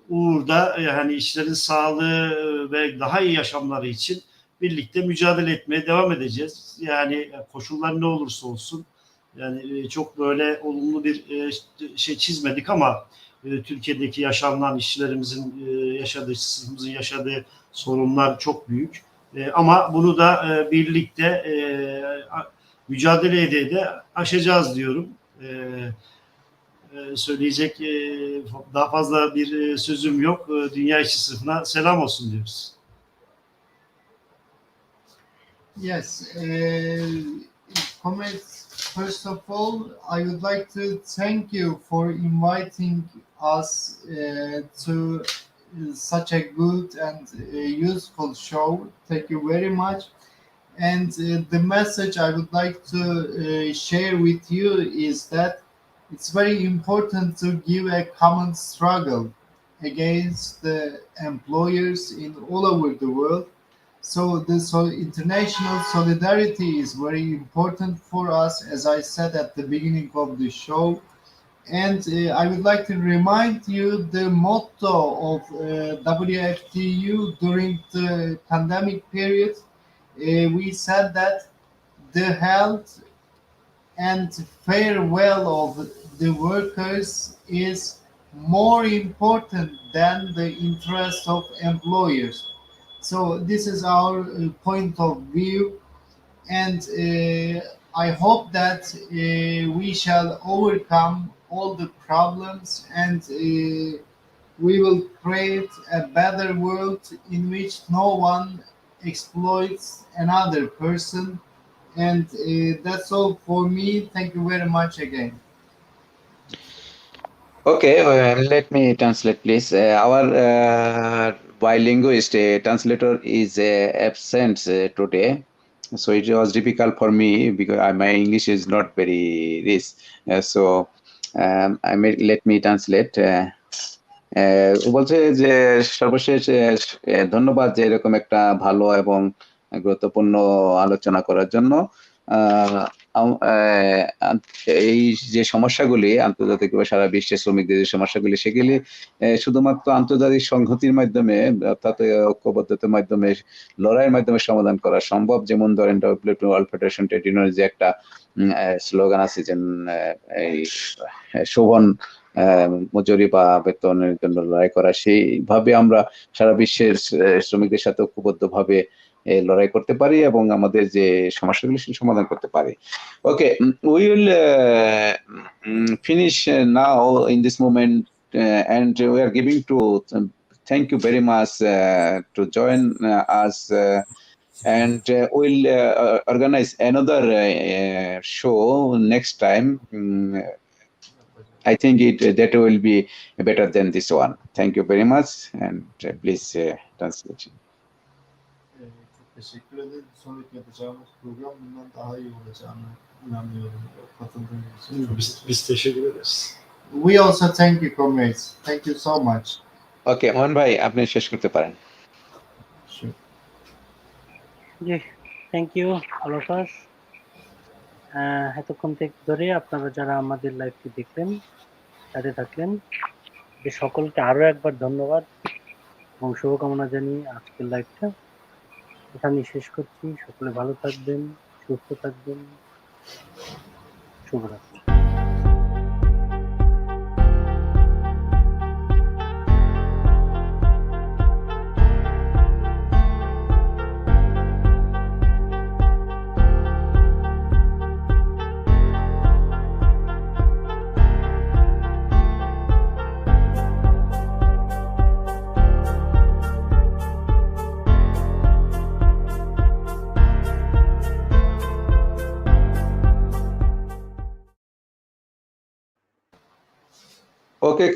uğurda yani işçilerin sağlığı ve daha iyi yaşamları için birlikte mücadele etmeye devam edeceğiz. Yani koşullar ne olursa olsun, yani çok böyle olumlu bir şey çizmedik ama Türkiye'deki yaşanan işçilerimizin yaşadığı, sınıfımızın yaşadığı sorunlar çok büyük. Ama bunu da birlikte mücadele ede aşacağız diyorum. Söyleyecek daha fazla bir sözüm yok. Dünya işçi sınıfına selam olsun diyoruz. Yes, comrades, first of all, I would like to thank you for inviting us to such a good and useful show. Thank you very much. And the message I would like to share with you is that it's very important to give a common struggle against the employers in all over the world. So international solidarity is very important for us. As I said at the beginning of the show, And I would like to remind you the motto of WFTU during the pandemic period. We said that the health and farewell of the workers is more important than the interest of employers. So this is our point of view, and I hope that we shall overcome all the problems, and we will create a better world in which no one exploits another person. And that's all for me. Thank you very much again. Okay, let me translate, please. Our bilinguist translator is absent today, so it was difficult for me because my English is not very rich. Let me translate. বলছে যে সর্বশেষ ধন্যবাদ যে এরকম একটা ভালো এবং গুরুত্বপূর্ণ আলোচনা করার জন্য। আহ, এই যে সমস্যাগুলি আন্তর্জাতিকভাবে সারা বিশ্বে শ্রমিকদের যে সমস্যাগুলি সেগুলি শুধুমাত্র আন্তর্জাতিক সংহতির মাধ্যমে অর্থাৎ ঐক্যবদ্ধতার মাধ্যমে লড়াইয়ের মাধ্যমে সমাধান করা সম্ভব। যেমন ধরেন ডব্লিউটিও ওয়ার্ল্ড ফেডারেশন ট্রেড ইউনিয়নের যে একটা স্লোগান আছে যে এই শোভন মজুরি বা বেতনের জন্য লড়াই করা, সেইভাবে আমরা সারা বিশ্বের শ্রমিকদের সাথে ঐক্যবদ্ধভাবে লড়াই করতে পারি এবং আমাদের যে সমস্যাগুলি সেগুলি সমাধান করতে পারি। Okay, we will finish now in this moment, and we are giving to thank you very much to join us, and we'll organize another show next time. I think that will be better than this one. Thank you very much, and please translate. Çok teşekkür ederim. Sonraki yapacağımız program bundan daha iyi olacağını inanıyorum. Katıldığınız için. Biz teşekkür ederiz. We also thank you, comrades. Thank you so much. Okay, মোহন ভাই আপনি শেষ করতে পারেন। Sure. জি, thank you all of us. এতক্ষণ থেকে ধরে আপনারা যারা আমাদের লাইভটি দেখলেন, সাথে থাকলেন, যে সকলকে আরো একবার ধন্যবাদ এবং শুভকামনা জানিয়ে আজকের লাইভটা এখানেই শেষ করছি। সকলে ভালো থাকবেন, সুস্থ থাকবেন, শুভরাত্রি। Okay,